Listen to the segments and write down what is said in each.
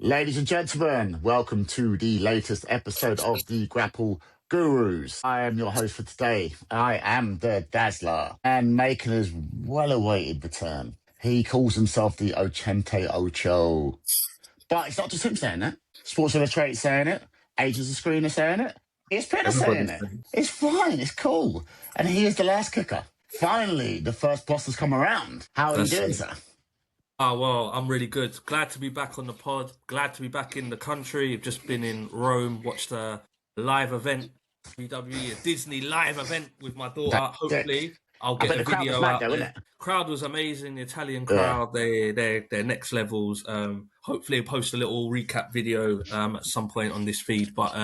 Ladies and gentlemen, welcome to the latest episode of the Grapple Gurus. I am your host for today. I am the Dazzler, and making his well-awaited return. He calls himself the Ochente Ocho. But it's not just him saying it. Sports Illustrated saying it. Agents of Screen are saying it. ESPN saying it. It's fine. It's cool. And he is the last kicker. Finally, the first boss has come around. How are you doing, sir? Oh, well, I'm really good. Glad to be back on the pod. Glad to be back in the country. I've just been in Rome, watched a live event, WWE, a Disney live event with my daughter. Hopefully, I'll get a video out there. Crowd was amazing. The Italian crowd, they're next levels. Hopefully, I'll post a little recap video at some point on this feed. But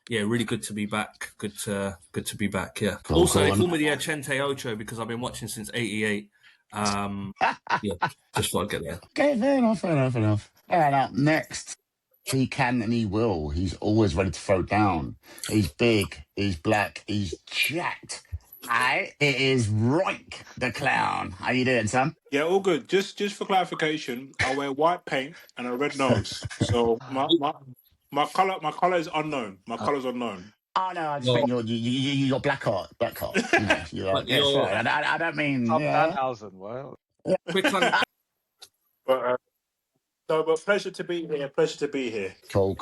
yeah, really good to be back. Good to be back. Yeah. Cool, also, they call me the Ochente Ocho because I've been watching since '88. Yeah, just thought I'd get there. Okay, fair enough. And up next, he can and he will. He's always ready to throw down. He's big, he's black, he's jacked. It is Roink the Clown. How you doing, Sam? Yeah, all good. Just for clarification, I wear white paint and a red nose. So my color is unknown. My color's unknown. Oh no, I just think you're black heart. You know, you're right. I don't mean Danhausen. Well, But pleasure to be here. Cool.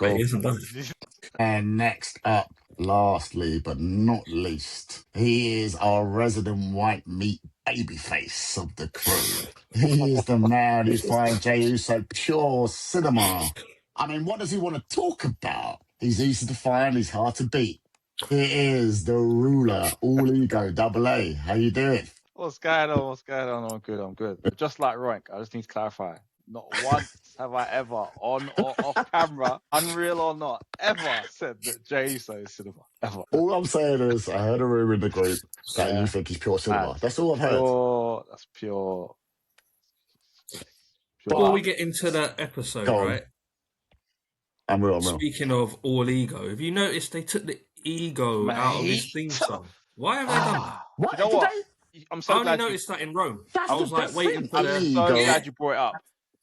And next up, lastly but not least, he is our resident white meat babyface of the crew. He is the man who's flying Jey Uso pure cinema. I mean, what does he want to talk about? He's easy to find, he's hard to beat. He is the ruler, all ego, double A. How you doing? What's going on? I'm good. But just like Roink, I just need to clarify. Not once have I ever, on or off camera, unreal or not, ever said that Jey Uso is cinema. Ever. All I'm saying is, I heard a rumor in the group that you think he's pure cinema. That's all I've heard. That's pure. Before we get into the episode, right? I'm real. Speaking of all ego, have you noticed they took the ego out of his theme song? Why have they done that? What? You know what? I'm so I only glad noticed that in Rome. That's I was like waiting for I'm so glad you brought it up.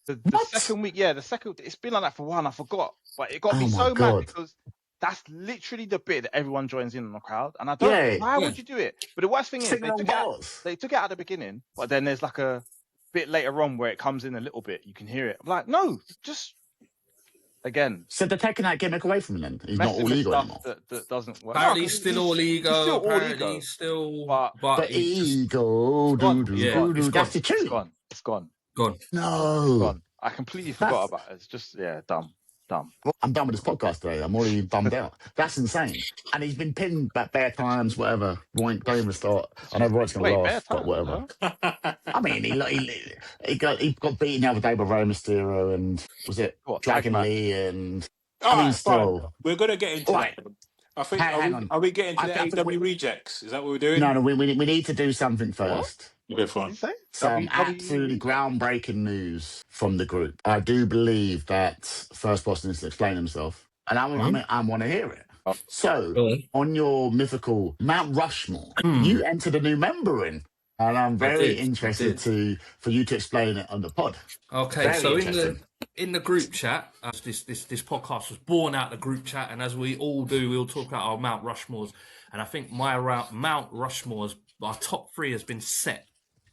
The second week, it's been like that for a while and I forgot. But it got me so mad because that's literally the bit that everyone joins in on the crowd. And I don't know, why would you do it? But the worst thing is they took it out at the beginning, but then there's like a bit later on where it comes in a little bit. You can hear it. I'm like, no, just again. So they're taking that gimmick away from him then? He's not all ego anymore. That doesn't work. Apparently he's still all ego. He's still all ego. He's still... But ego... It's gone. No. It's gone. I completely forgot about it. It's just, dumb. Well, I'm done with this podcast today. I'm already bummed out. That's insane. And he's been pinned at bare times, whatever. Don't even start. I know Roy's going to laugh, but whatever. I mean, he got beaten the other day by Rey Mysterio and, was it Dragon Lee and... Still... We're going to get into that. I think, are we getting to the AEW rejects? Is that what we're doing? No, we need to do something first. Okay, fine. Some absolutely groundbreaking news from the group. I do believe that First Boss needs to explain himself, and I want to hear it. So, on your mythical Mount Rushmore, you entered a new member in, and I'm very interested for you to explain it on the pod. Okay, so in the group chat, this podcast was born out of the group chat, and as we all do, we'll talk about our Mount Rushmores, and I think my Mount Rushmores, our top 3 has been set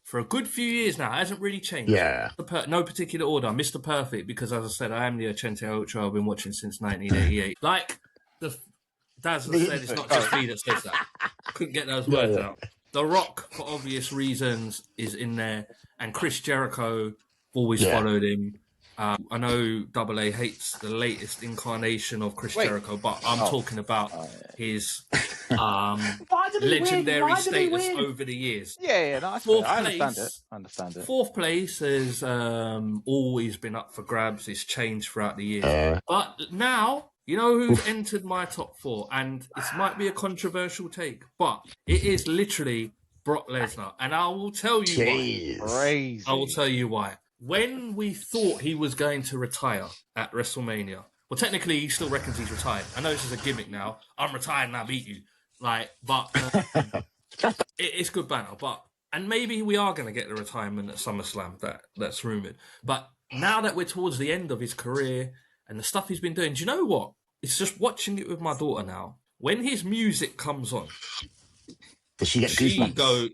for a good few years now. It hasn't really changed. Yeah. No particular order. Mr. Perfect, because as I said, I am the Ochente Ocho. I've been watching since 1988. Like Daz said, it's not just me that says that. Couldn't get those words out. The Rock, for obvious reasons, is in there. And Chris Jericho, always followed him. I know Double A hates the latest incarnation of Chris Jericho, but I'm talking about his legendary status over the years. I understand it. Fourth place has always been up for grabs. It's changed throughout the years. But now, you know who's entered my top 4? And this might be a controversial take, but it is literally Brock Lesnar. And I will tell you why. Crazy. I will tell you why. When we thought he was going to retire at WrestleMania, well, technically he still reckons he's retired. I know this is a gimmick now. I'm retired and I beat you. But it's good banter. And maybe we are going to get the retirement at SummerSlam. That's rumored. But now that we're towards the end of his career, and the stuff he's been doing. Do you know what? It's just watching it with my daughter now. When his music comes on, does she get goosebumps?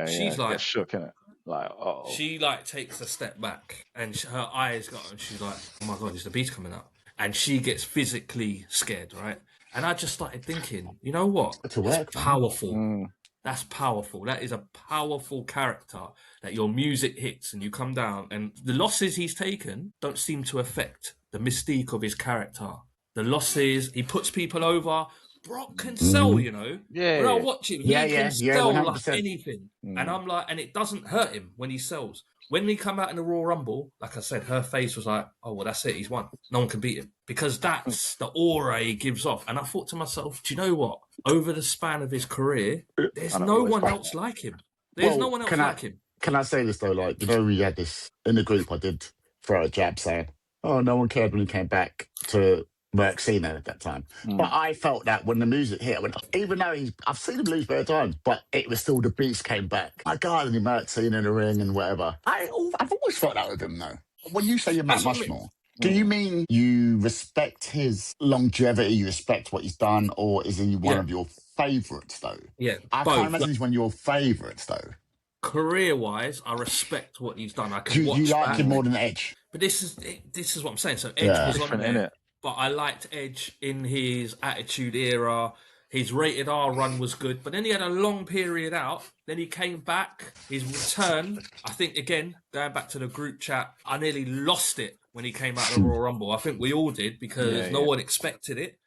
She's like get shook, innit? Like, she like takes a step back, and her eyes go, and she's like, "Oh my god, is the beast coming up?" And she gets physically scared, right? And I just started thinking, you know what? That's powerful. That's powerful. That is a powerful character that your music hits and you come down, and the losses he's taken don't seem to affect the mystique of his character. The losses, he puts people over. Brock can sell, you know. When I watch him, he can sell 100%. Like anything. And I'm like, and it doesn't hurt him when he sells. When he come out in the Royal Rumble, like I said, her face was like, oh, well, that's it. He's won. No one can beat him. Because that's the aura he gives off. And I thought to myself, do you know what? Over the span of his career, there's no one else like him. There's no one else like him. Can I say this, though? Like, you know, we had this in the group, I did throw a jab saying, oh, no one cared when he came back to Merc Cena at that time. But I felt that when the music hit, even though I've seen him lose better times, but it was still the beast came back. My God, and he Merc Cena in the ring and whatever. I've always felt that with him, though. When you say you're Mount Rushmore, do you mean you respect his longevity, you respect what he's done, or is he one of your favourites, though? Yeah, I can't imagine he's one of your favourites, though. Career-wise, I respect what he's done. I can watch you like that. him more than Edge? But this is what I'm saying. So Edge was on there. But I liked Edge in his Attitude Era. His Rated R run was good. But then he had a long period out. Then he came back. His return, I think, again, going back to the group chat, I nearly lost it when he came out of the Royal Rumble. I think we all did because no one expected it.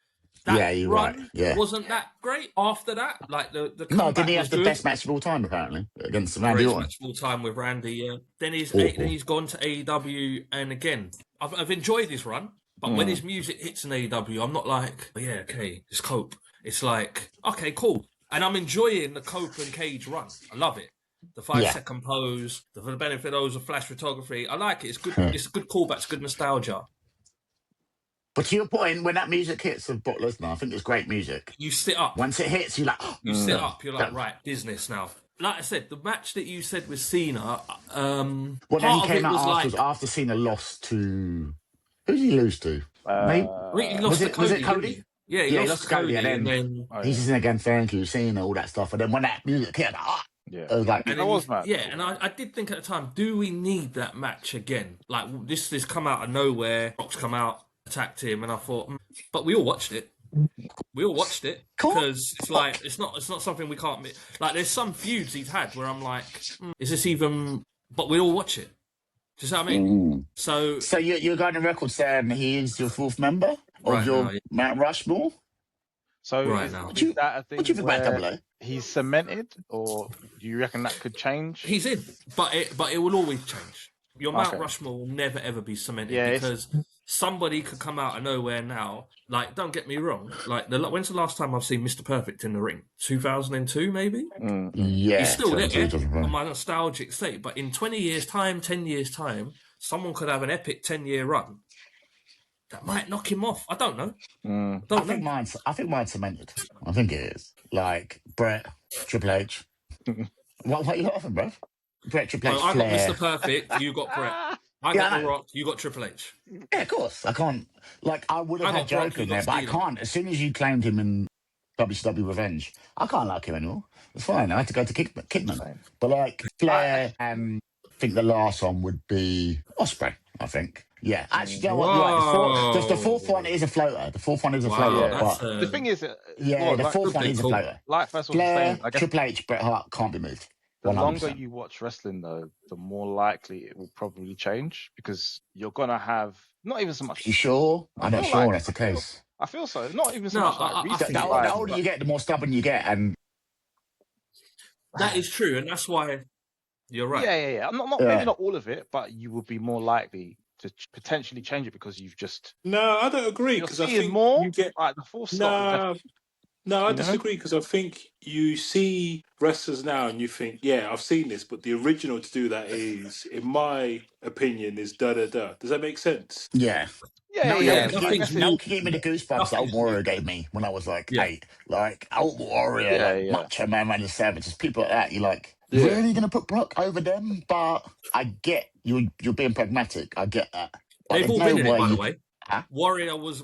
That you're run right. wasn't that great after that. Like the no, didn't he have the best match of all time, apparently, against Randy Orton? Best match of all time with Randy, yeah. Then he's gone to AEW, and again, I've enjoyed his run. But when his music hits in AEW, I'm not like, oh, yeah, okay, just cope. It's like, okay, cool. And I'm enjoying the Cope and Cage run. I love it. The 5-second pose, for the benefit of those of flash photography. I like it. It's good. It's a good callback. It's good nostalgia. But to your point, when that music hits of Brock Lesnar, I think it's great music. You sit up. Once it hits, you're like... you sit up. You're like, right, business now. Like I said, the match that you said with Cena... well, then he came out afterwards, after Cena lost to... Who did he lose to? He lost to Cody. Was it Cody? Yeah, he lost to Cody. And then he's in again, thank you, Cena, all that stuff. And then when that music hit, it was like... And that was mad. Yeah, and I did think at the time, do we need that match again? Like, this has come out of nowhere. Brock's come out, attacked him, and I thought... But we all watched it. Because it's like, it's not something we can't... Like, there's some feuds he's had where I'm like, is this even... But we all watch it. Do you see what I mean? So you're going to record saying he is your fourth member of your Mount Rushmore? So right now, what do you think about Double A? He's cemented, or do you reckon that could change? He's in, but it will always change. Your Mount Rushmore will never ever be cemented because somebody could come out of nowhere now. Like, don't get me wrong. Like, when's the last time I've seen Mr. Perfect in the ring? 2002, maybe? Yeah. He's still there on my nostalgic state. But in 20 years' time, 10 years' time, someone could have an epic 10-year run that might knock him off. I don't know. I think mine's cemented. I think it is. Like, Brett, Triple H. What are you laughing, bro? Brett, Triple H, I got Mr. Perfect, you got Brett. I got The Rock, you got Triple H. Yeah, of course. I can't... Like, I would have had Joker in there, but I can't. As soon as you claimed him in WCW Revenge, I can't like him anymore. It's fine. I had to go to Kidman. But, like, Flair and I think the last one would be Ospreay, I think. Yeah. Actually, you know what? The fourth one is a floater. The fourth one is a floater. But the thing is... the fourth one is a floater. Like first one Flair, Triple H, Bret Hart can't be moved. 100%. The longer you watch wrestling, though, the more likely it will probably change because you're going to have not even so much... You sure? I'm not sure that's the case. I feel so. Not even so much like recent. The older you get, the more stubborn you get. And that is true. And that's why you're right. Yeah. Maybe not all of it, but you will be more likely to potentially change it because you've just... No, I don't agree because I think more you get... like the full stop. No, I disagree because I think you see wrestlers now and you think, yeah, I've seen this, but the original to do that is, in my opinion, is da-da-da. Does that make sense? Yeah. Yeah. No, gave me the goosebumps that Old Warrior gave me when I was like 8. Like, Old Warrior, Macho Man, Randy Savage, just people like that. You're like, really going to put Brock over them? But I get you're being pragmatic. I get that. But they've all been in it, by the way. Warrior was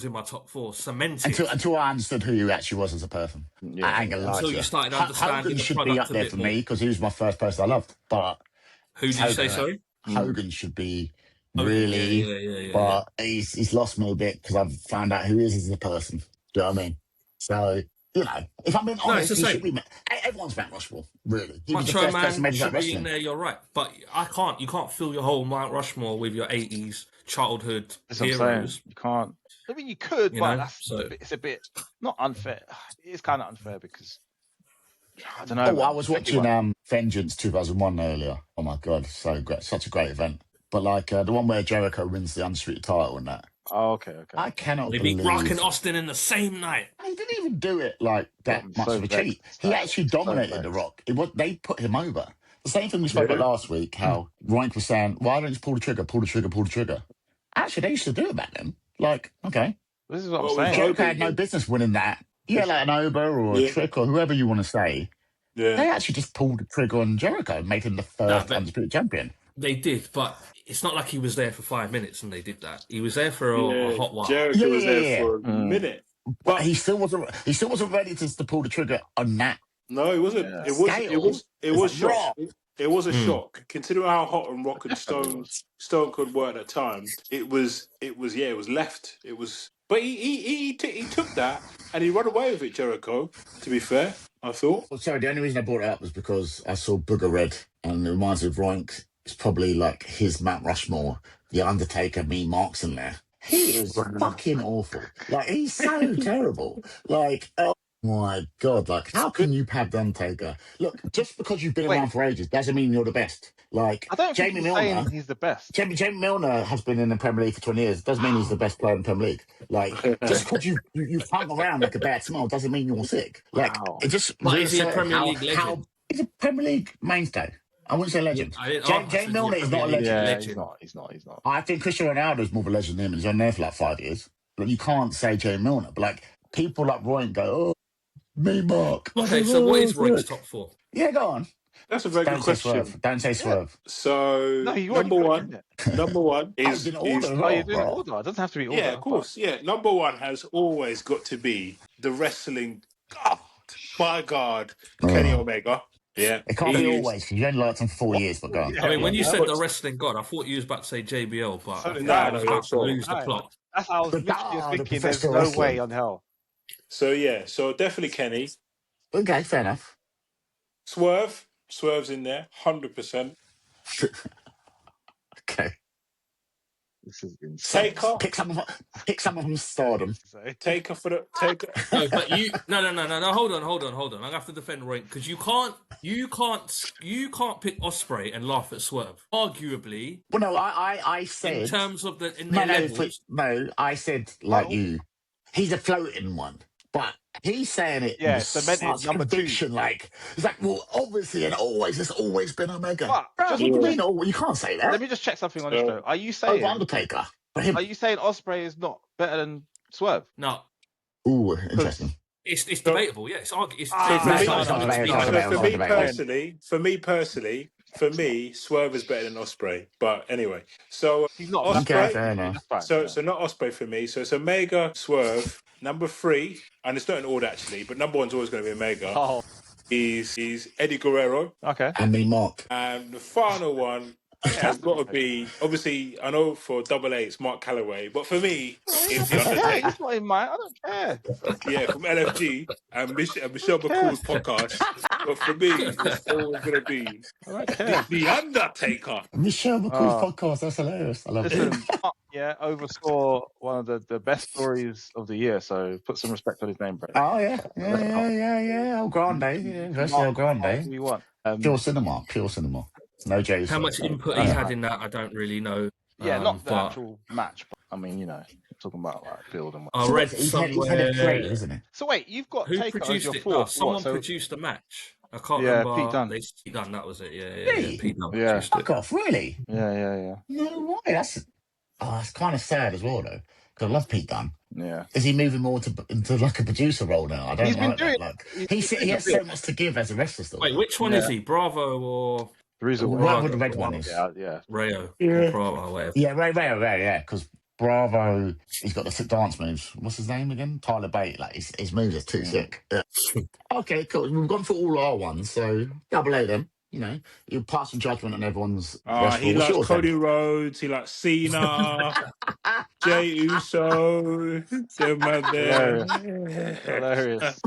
in my top 4, cemented. Until I understood who you actually was as a person. I ain't gonna lie to you. Until you started understanding Hogan the should product be up a there bit for more. me because he was my first person I loved. But who did you say? Sorry, Hogan should be Hogan, really. But he's lost me a bit because I've found out who he is as a person. Do you know what I mean? So. You know, if I'm being honest, he should be. Everyone's Mount Rushmore, really. He was the Macho first person Man made should be wrestling. in there. You're right, but you can't fill your whole Mount Rushmore with your 80s childhood heroes. You can't. I mean, you could, but it's a bit not unfair. It is kind of unfair because I don't know. I was watching Vengeance 2001 earlier. Oh my god, so great, such a great event. But like the one where Jericho wins the Undisputed title and that. Oh, okay. I cannot They believe beat Rock and Austin in the same night. He didn't even do it like that much of a cheat. He actually dominated The Rock. They put him over. The same thing we spoke about last week, how Roink was saying, why don't you pull the trigger, pull the trigger, pull the trigger? Actually, they used to do it back then. Like, okay. This is what I'm saying. Jericho had no business winning that. Yeah, like an Oba or a Trick or whoever you want to say. Yeah. They actually just pulled the trigger on Jericho, made him the first Undisputed Champion. They did, but it's not like he was there for 5 minutes and they did that. He was there for a hot while. Jericho was there for a minute, but he still wasn't. He still wasn't ready to pull the trigger on that. No, it wasn't. Yeah. It was shock. It was a shock, considering how hot and Rock and Stone Cold were at that time. It was left. It was, but he took that and he ran away with it. Jericho, to be fair, I thought. Well, sorry, the only reason I brought it up was because I saw Booger Red and it reminds me of Roink. It's probably like his Mount Rushmore, The Undertaker, me Marks in there. He is fucking awful. Like, he's so terrible. Like, oh my God. Like, how can you have The Undertaker? Look, just because you've been around for ages doesn't mean you're the best. Like, I don't think he's the best. Jamie Milner has been in the Premier League for 20 years. Doesn't mean he's the best player in the Premier League. Like, just because you hung around like a bad smell doesn't mean you're sick. Like, it just... But is he a Premier League legend? He's a Premier League mainstay. I wouldn't say legend. James Milner is not a legend. Yeah, he's not. I think Cristiano Ronaldo is more of a legend than him. He's on there for like 5 years. But you can't say James Milner. But like people like Roy and go, me, Mark. Okay, so what is Roy's top 4? Yeah, go on. That's a very good question. Don't say Swerve. So number one is order. It doesn't have to be order. Yeah, of course. Yeah, number one has always got to be the wrestling God, by God, Kenny Omega. Yeah, it can't be always because you only liked him for 4 years. But go on. I mean, when you said the wrestling God, I thought you was about to say JBL, but I lose the plot. That's how I was literally thinking. There's no way on hell. So definitely Kenny. Okay, fair enough. Swerve's in there, 100%. Okay. This is insane. Taker. Pick some of them Stardom. Taker for the Taker. No, but no. Hold on. I have to defend Roy because you can't pick Osprey and laugh at Swerve. Arguably. Well, no, I said in terms of their levels. No, I said like you. He's a floating one, but he's saying it. Yeah, cemented number 2. Like it's like, well, obviously and always, it's always been Omega. But you can't say that. Let me just check something on this though. Are you saying Undertaker? Are you saying Osprey is not better than Swerve? No. Ooh, interesting. It's debatable. Yeah, it's arguable. For me, Swerve is better than Osprey. But anyway, so he's not Osprey. Okay, fair enough. So not Osprey for me. So it's Omega, Swerve. Number 3, and it's not in order actually, but number 1's always going to be Omega. Oh. He's Eddie Guerrero. Okay. And me, Mark. And the final one has got to be, obviously, I know for Double A it's Mark Calloway, but for me, it's The Undertaker. It's not in mine. I don't care. Yeah, from LFG and Michelle McCool's podcast. But for me, it's always going to be The Undertaker. Michelle McCool's podcast. That's hilarious. I love it. Yeah, oversaw one of the best stories of the year, so put some respect on his name, bro. Oh, yeah. El Grande. That's El Grande. We want. Pure cinema. No J's. How much input he had in that, I don't really know. Yeah, not the actual match, but I mean, talking about like build and I read somewhere. Great, isn't it? So wait, you've got who Taker produced as it? your 4th. Someone produced the match. I can't remember. Pete Dunne. Pete Dunne, that was it. Yeah. Really? Pete Dunne. Yeah. Fuck off, really? Yeah. No way. That's kind of sad as well, though. Because I love Pete Dunne. Yeah. Is he moving more into like a producer role now? I don't know. Like, he has so much to give as a wrestler still. Wait, which one is he? Bravo or whatever the red one is? Yeah. Rayo. Yeah. Bravo, whatever. Yeah, Rayo, yeah. Because Bravo, he's got the dance moves. What's his name again? Tyler Bate. Like his moves are too sick. Yeah. Okay, cool. We've gone through all our ones, so double A them. You know, you pass some judgment on everyone's. He likes Cody Rhodes. He likes Cena, Jey Uso. Them man there. Hilarious.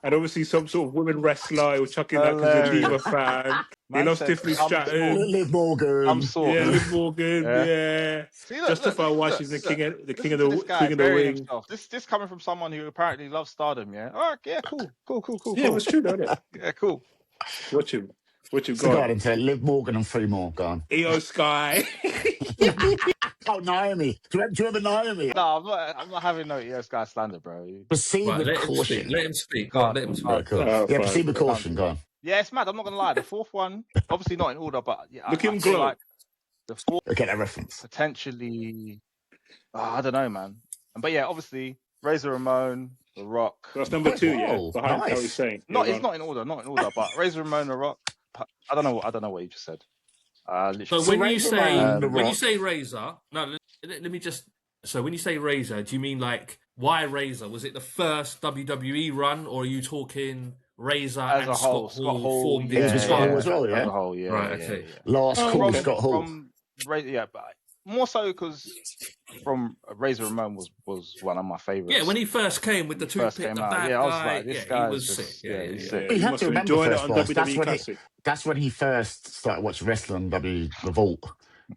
And obviously some sort of women wrestler. He'll chuck in that because he's a Diva fan. He loves Tiffany Stratton. Liv Morgan. I'm sore. Yeah, Liv Morgan. Yeah. See, look, Justify why she's the king of the ring. Himself. This coming from someone who apparently loves stardom. Yeah. All right. Yeah. Cool. Yeah, it's true, don't it? Yeah. Cool. Watch him. Go on into Liv Morgan and 3 more. Go on. Io Sky. Oh, Naomi. Do you remember Naomi? No, I'm not having no Io Sky slander, bro. Proceed with caution. Let him speak. Go on, let him speak. Cool. Yeah, proceed with caution. Go on. Yeah, it's mad. I'm not gonna lie. The fourth one, obviously not in order, but yeah, look him glow. Like the fourth, get that reference. Potentially, I don't know, man. But yeah, obviously Razor Ramon, The Rock. That's number 2. Yeah, behind how he's saying. It's not in order. But Razor Ramon, The Rock. I don't know what you just said. So when you say Razor, no, let me just. So when you say Razor, do you mean like why Razor? Was it the first WWE run, or are you talking Razor as and Scott Hall formed as well? Yeah. As a whole, yeah. Right. Okay. Last call, Scott Hall. But more so because from Razor Ramon was one of my favorites. Yeah, when he first came with the toothpick, the bad I was like, this guy was sick. He's sick. You have to remember first, that's when he first started watching wrestling on The Vault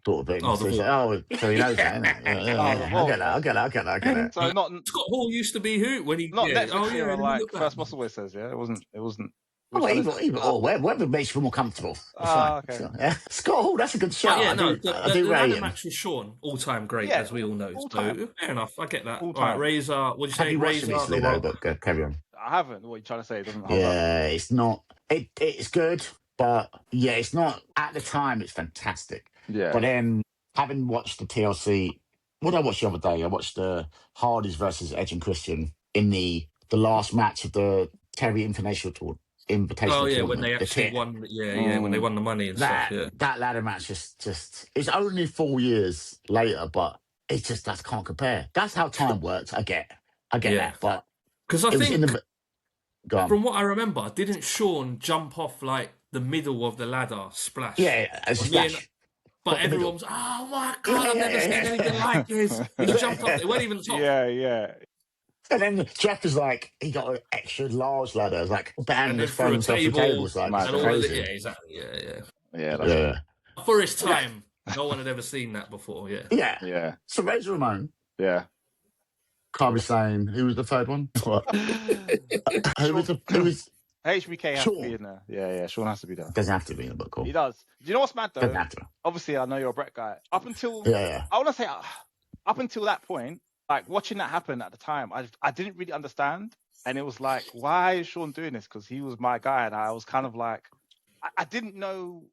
sort of thing. Oh, so he knows that, innit? Yeah. I get that. So not Scott Hall used to be who when he Netflix like First Muscle Way says, yeah. It wasn't. Whatever makes you more comfortable. Okay. So, yeah. Scott Hall, that's a good show. The ladder match with Sean, all-time great, as we all know. So fair enough, I get that. All right, Razor, what do you say? Razor, recently, though, but carry on. I haven't. What are you trying to say? It doesn't hold up. Yeah, it's not. It's good, but yeah, it's not. At the time, it's fantastic. Yeah. But then, having watched the TLC, what did I watch the other day? I watched the Hardys versus Edge and Christian in the last match of the Terry Invitational Tour. When they actually won. When they won the money and stuff. Yeah. That ladder match just it's only 4 years later, but it just can't compare. That's how time works. I get that, but because I think from what I remember, didn't Sean jump off like the middle of the ladder splash? Yeah, a splash. But everyone was, oh my God, I've never seen anything like this. He jumped off. It wasn't even the top. Yeah. And then Jeff is like, he got an extra large ladder. It's like, banging his phone off the tables. Like, yeah, exactly. Yeah. For his time, no one had ever seen that before. Yeah. So Razor Ramon. Yeah. Can't be saying who was the third one. What? Who was HBK has to be in there. Yeah. Sean has to be there. Doesn't have to be in the book. Cool. He does. Do you know what's mad though? Doesn't have to. Obviously, I know you're a Brett guy. Up until I want to say up until that point. Like watching that happen at the time, I didn't really understand, and it was like, why is Sean doing this? Because he was my guy, and I was kind of like, I didn't know.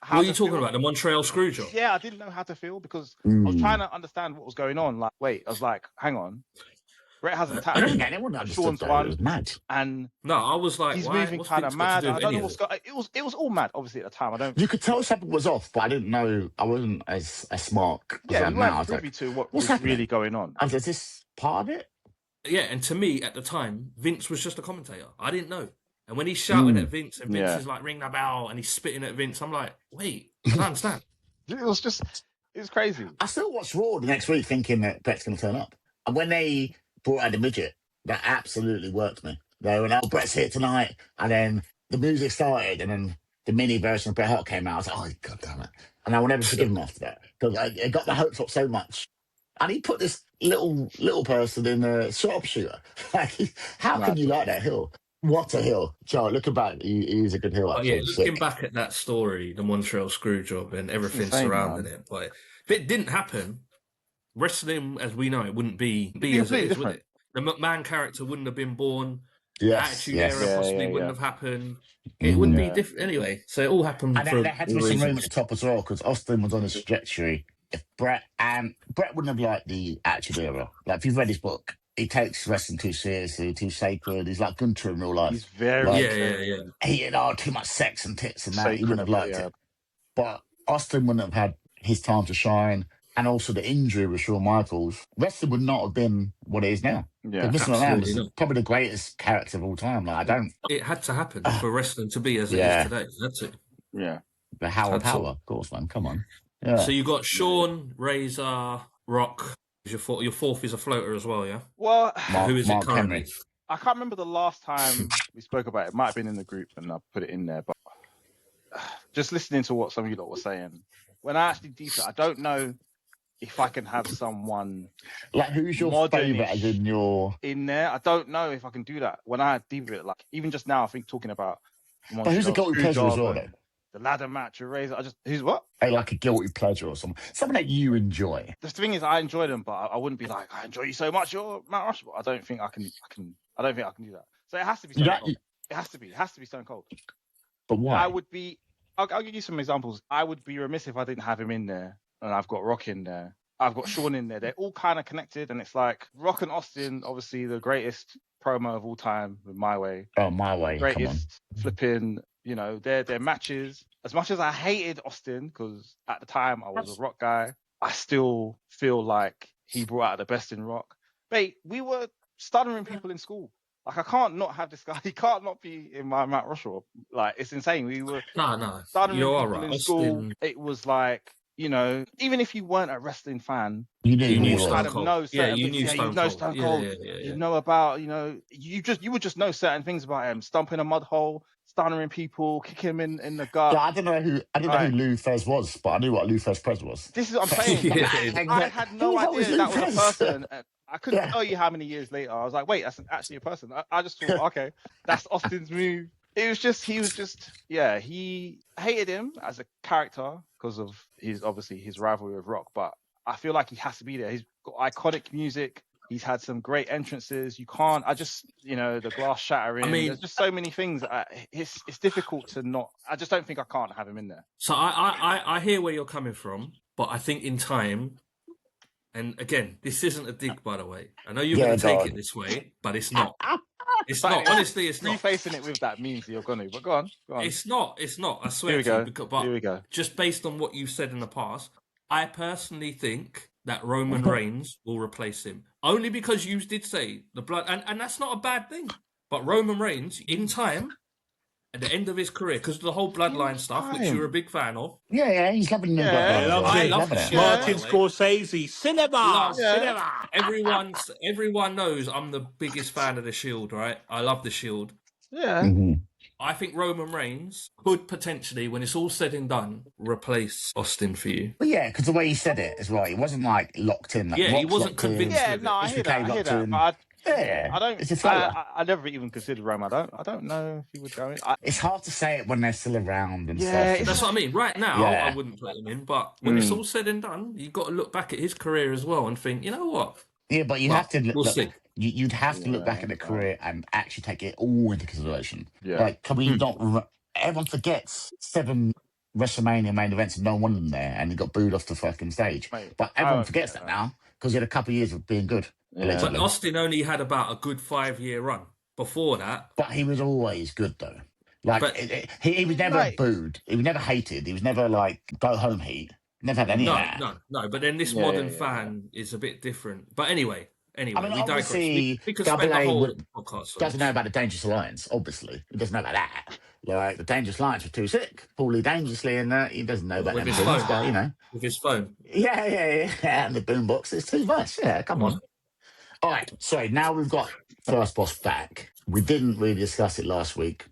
What are you talking about? The Montreal Screwjob? Yeah, I didn't know how to feel because I was trying to understand what was going on. Like, wait, I was like, hang on, Brett hasn't tapped. Sean's one. It was mad. And no, I was like, he's moving kind of mad. I don't know what's going. It was all mad. Obviously at the time, I don't. You could tell something was off, but I didn't know. I wasn't as smart. Yeah, we weren't privy to what was really going on. Is this part of it? Yeah, and to me at the time, Vince was just a commentator. I didn't know. And when he's shouting at Vince, and Vince is like, ring the bell, and he's spitting at Vince, I'm like, wait, I don't understand. It was crazy. I still watched Raw the next week thinking that Brett's going to turn up. And when they brought out the midget, that absolutely worked me. They were like, Brett's here tonight. And then the music started, and then the mini version of Bret Hart came out. I was like, oh, God damn it. And I will never forgive him after that. Because it got the hopes up so much. And he put this little person in a sharpshooter. Like, how can you like that hill? What a hill. Joe, looking back, he is a good hill. Looking back at that story, the Montreal Screwjob and everything surrounding it. But if it didn't happen, wrestling as we know it wouldn't be as it is, would it? The McMahon character wouldn't have been born. Attitude Era possibly wouldn't have happened. It wouldn't be different anyway. So it all happened. And there had to be some room at the top as well, because Austin was on his trajectory. If Brett wouldn't have liked the Attitude Era. Like, if you've read his book, he takes wrestling too seriously, too sacred. He's like Gunter in real life. He's very He too much sex and tits and that. He wouldn't have liked it. But Austin wouldn't have had his time to shine. and also the injury with Shawn Michaels, wrestling would not have been what it is now. Yeah, Mr. McMahon was not. probably the greatest character of all time. Like, It had to happen for wrestling to be as it Yeah. is today. That's it. yeah. The Howard Had to. Power, of course, man. Come on. Yeah. So you got Shawn, Razor, Rock. Your fourth is a floater as well, yeah? Well, Who is Mark it currently? Henry. I can't remember the last time we spoke about it. It might have been in the group and I put it in there, but just listening to what some of you lot were saying, when I actually deep it, I don't know if I can have someone like who's your favorite as in your in there. I don't know if I can do that. When I deep it, like even just now, I think talking about Montreal, but who's a guilty pleasure as well, though? The ladder match, a Razor. Who's what? Like a guilty pleasure or something that you enjoy. The thing is, I enjoy them, but I wouldn't be like, I enjoy you so much. You're Mount Rushmore. I don't think I can. I don't think I can do that. So it has to be Stone Cold. It has to be. It has to be Stone Cold. But why? I would be. I'll give you some examples. I would be remiss if I didn't have him in there, and I've got Rock in there. I've got Shawn in there. They're all kind of connected, and it's like Rock and Austin, obviously the greatest promo of all time with My Way. Oh, My Way. Greatest flipping. You know, their matches. As much as I hated Austin, because at the time I was a Rock guy, I still feel like he brought out the best in Rock. Mate, we were stuttering people in school. Like, I can't not have this guy. He can't not be in my Mount Rushmore. Like, it's insane. We were stuttering people in school. It was like, you know, even if you weren't a wrestling fan, you knew Stone Cold. You knew Stone Cold. You know about, you know, you would just know certain things about him. Stomping a mud hole, stunnering people, kicking him in the gut. Yeah, I didn't know who Lou Fez was, but I knew what Lou Fez Prez was. This is what I'm saying. I had no idea that was a person. I couldn't tell you how many years later. I was like, wait, that's actually a person. I just thought, okay, that's Austin's move. He was just, he hated him as a character because of his rivalry with Rock, but I feel like he has to be there. He's got iconic music. He's had some great entrances. You can't, the glass shattering. There's just so many things. It's difficult to not, I just don't think I can't have him in there. So I hear where you're coming from, but I think in time, and again, this isn't a dig, by the way. I know you're going to take it this way, but it's not. It's not. Honestly, it's not. Refacing it with that means you're going to, but go on. It's not. I swear Here we go. Here we go. Just based on what you've said in the past, I personally think that Roman Reigns will replace him. Only because you did say the blood, and that's not a bad thing. But Roman Reigns, in time, at the end of his career, because of the whole Bloodline stuff, which you're a big fan of. Yeah, he's loving the Bloodline. I love it. Martin Scorsese, cinema. Everyone knows I'm the biggest fan of the Shield, right? I love the Shield. Yeah. Mm-hmm. I think Roman Reigns could potentially, when it's all said and done, replace Austin for you. But yeah, because the way he said it as well, he wasn't like locked in. Like, he wasn't convinced. Yeah, no, I hear that. But I don't. I never even considered Roman. I don't know if he would go in. It's hard to say it when they're still around and stuff. That's what I mean. Right now, I wouldn't put him in, but when it's all said and done, you've got to look back at his career as well and think, you know what? Yeah, but you have to look. We'll see. You'd have to look back at the career and actually take it all into consideration. Yeah. Like, can we not? Everyone forgets 7 WrestleMania main events and no one of them there, and he got booed off the fucking stage. Mate, but everyone forgets that now because he had a couple of years of being good. Yeah. But Austin only had about a good 5-year run before that. But he was always good though. Like he was never booed. He was never hated. He was never like go home heat. Never had any of that. No. But then this modern fan is a bit different. But anyway, I mean, we digress. obviously, We could spend the whole podcast. Doesn't know about the Dangerous Alliance, obviously. He doesn't know about that. Like, the Dangerous Alliance were too sick. Paulie Dangerously, and he doesn't know about them things, but, you know. With his phone. Yeah. And the boombox is too much. Yeah, come on. All right, so now we've got First Boss back. We didn't really discuss it last week.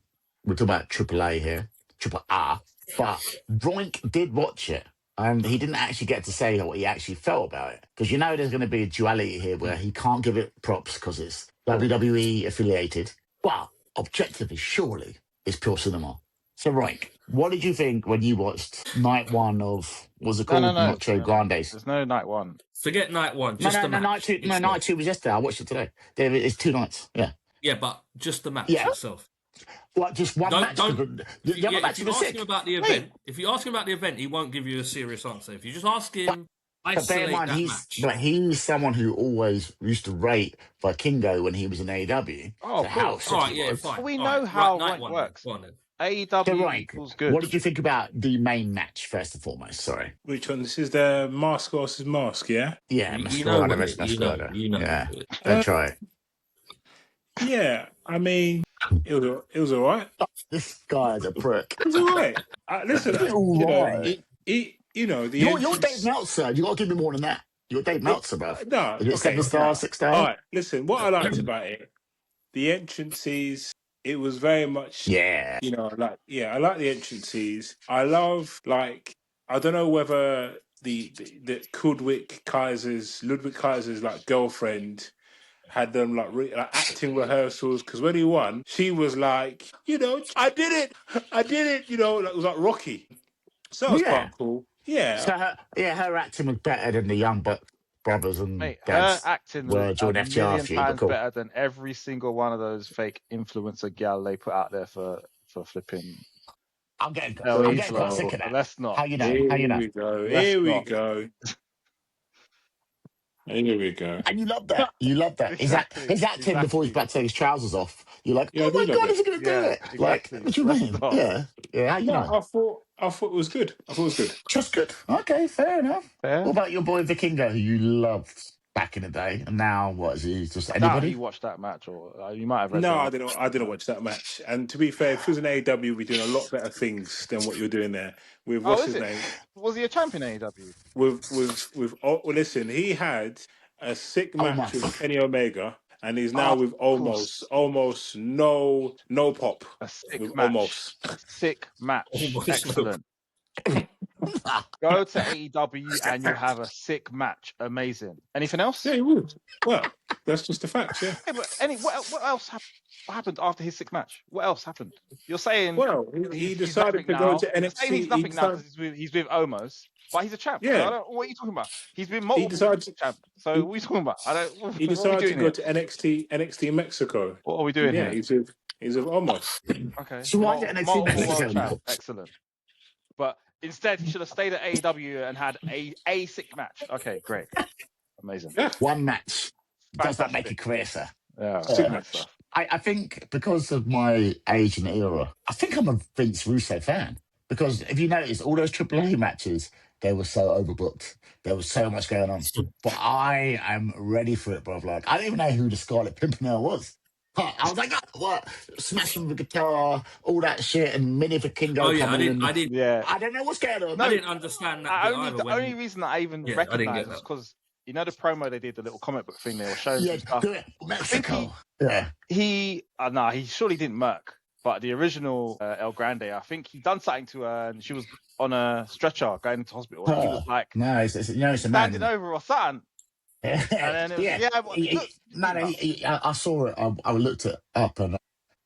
We're talking about Triple A here, Triple R. But Broink did watch it. And he didn't actually get to say what he actually felt about it. Because you know there's going to be a duality here where he can't give it props because it's WWE affiliated. But objectively, surely, it's pure cinema. So, Roink, what did you think when you watched night 1 of, what's it called? Nacho Grandes? There's no night 1. Forget night 1. Just the match. Night 2 was yesterday. I watched it today. It's 2 nights. Yeah. Yeah, but just the match itself. What, just one match? If you ask him about the event, he won't give you a serious answer. If you just ask him, but bear in mind, he's someone who always used to rate Vikingo when he was in AEW. Oh, of course. All right, yeah, fine. We know how it works. AEW equals good. What did you think about the main match, first and foremost? Sorry. Which one? This is the mask versus mask, yeah? Yeah, you know Masquerade what versus Masquerade. Yeah, it. don't try it. Yeah, I mean, it was all right. This guy's a prick. It was all right. Listen, you know, the You're Dave Meltzer. You got to give me more than that. You're Dave Meltzer, bro. No, is it 7 stars, 6 stars? All right, listen. What I liked about it, the entrances. It was very much, yeah. You know, I like the entrances. I love, like, I don't know whether the Ludwig Kaiser's like girlfriend had them like acting rehearsals, because when he won, she was like, you know, I did it, you know, it was like Rocky. So that was quite cool. Yeah. So her acting was better than the Young Brothers and her acting was during a FTR million feud, times better than every single one of those fake influencer gal they put out there for flipping. I'm getting quite sick of that. Let's not. How you know? Here we go. Here we go. And you love that. Exactly. His acting before he's about to take his trousers off. You're like, Yeah, oh my God, is he going to do it? Exactly. Like, what do you mean? Yeah. How you know? I thought it was good. Just good. Okay, fair enough. Fair. What about your boy Vikingo, who you loved back in the day, and now what is he? Just Now anybody? you watched that match, or you might have read. No, I didn't watch that match. And to be fair, if it was an AEW, we're doing a lot better things than what you're doing there. With what's his name? Was he a champion in AEW? Listen, he had a sick match with Kenny Omega, and he's now with almost no pop. A sick match. A sick match. Excellent. Go to AEW and you have a sick match. Amazing. Anything else? Yeah, he would. Well, that's just a fact. Yeah. But what else happened after his sick match? What else happened? You're saying? Well, he decided to go to NXT. He's nothing now because he's with Omos, but he's a champ. Yeah. So what are you talking about? He's been multiple champ. So what are you talking about? He decided to go to NXT Mexico. What are we doing here? He's with Omos. Okay. So why did NXT Mexico? Excellent. But instead, he should have stayed at AEW and had a sick match. Okay, great. Amazing. Yeah. One match. Does that make a career, sir? Yeah. Stuff. I think because of my age and era, I think I'm a Vince Russo fan. Because if you notice, all those AAA matches, they were so overbooked. There was so much going on. But I am ready for it, bro. Like, I don't even know who the Scarlet Pimpernel was. I was like, what? Smashing the guitar, all that shit, and Mini Vikingo coming in. I don't know what's going on. I didn't understand that. The only reason that I even recognized is because, you know, the promo they did, the little comic book thing they were showing some stuff. Mexico. He surely didn't murk. But the original El Grande, I think he done something to her, and she was on a stretcher going into hospital. And he was like, no, it's a man. Standing over or something. And then it was, I saw it. I looked it up, and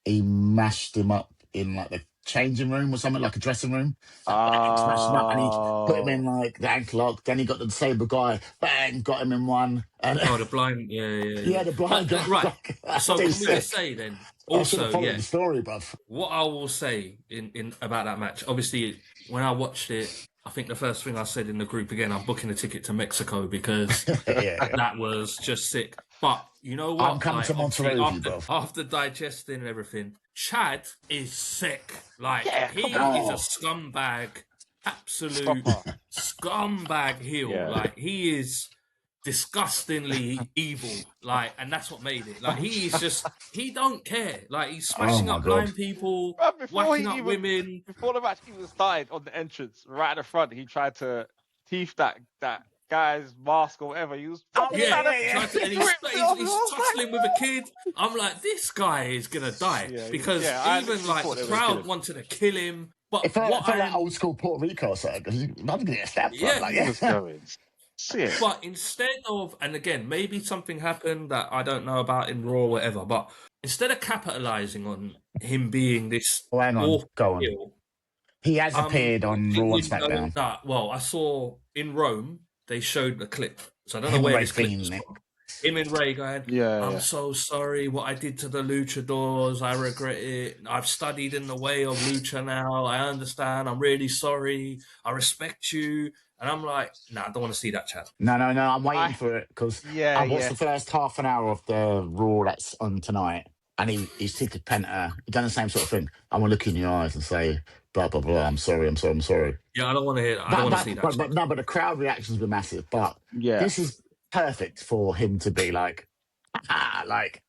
he mashed him up in like the changing room or something, like a dressing room. Smashed him up, and he put him in like the ankle lock. Then he got the disabled guy, bang, got him in one. And the blind, yeah, the blind guy. Right. So can we just say then? Also, the story, bruv. What I will say in about that match, obviously, when I watched it, I think the first thing I said in the group again, I'm booking a ticket to Mexico because that was just sick. But you know what? I'm coming to Montreal, after digesting and everything, Chad is sick. Like he is a scumbag, absolute scumbag heel. Yeah. Like he is disgustingly evil, like, and that's what made it. Like he don't care. Like he's smashing up blind people, whacking up women. Before the match even started, on the entrance, right at the front, he tried to teeth that guy's mask or whatever. He was and he's tussling with a kid. I'm like, this guy is gonna die because even like the crowd wanted to kill him. But it felt like old school Puerto Rico, so because I'm gonna get stabbed. But instead of, and again, maybe something happened that I don't know about in Raw or whatever, but instead of capitalizing on him being this heel, he has appeared on Raw and SmackDown. Well, I saw in Rome, they showed the clip. So I don't know where this clip is from. Him and Ray going, I'm so sorry what I did to the luchadors. I regret it. I've studied in the way of lucha now. I understand. I'm really sorry. I respect you. And I'm like, I don't want to see that, Chad. No. I'm waiting for it because I watched the first half an hour of the Raw that's on tonight. and he's ticked Penta. He done the same sort of thing. I want to look in your eyes and say, blah, blah, blah, I'm sorry. Yeah, I don't want to hear that. I don't want to see that. But the crowd reactions were massive. But this is perfect for him to be like, like,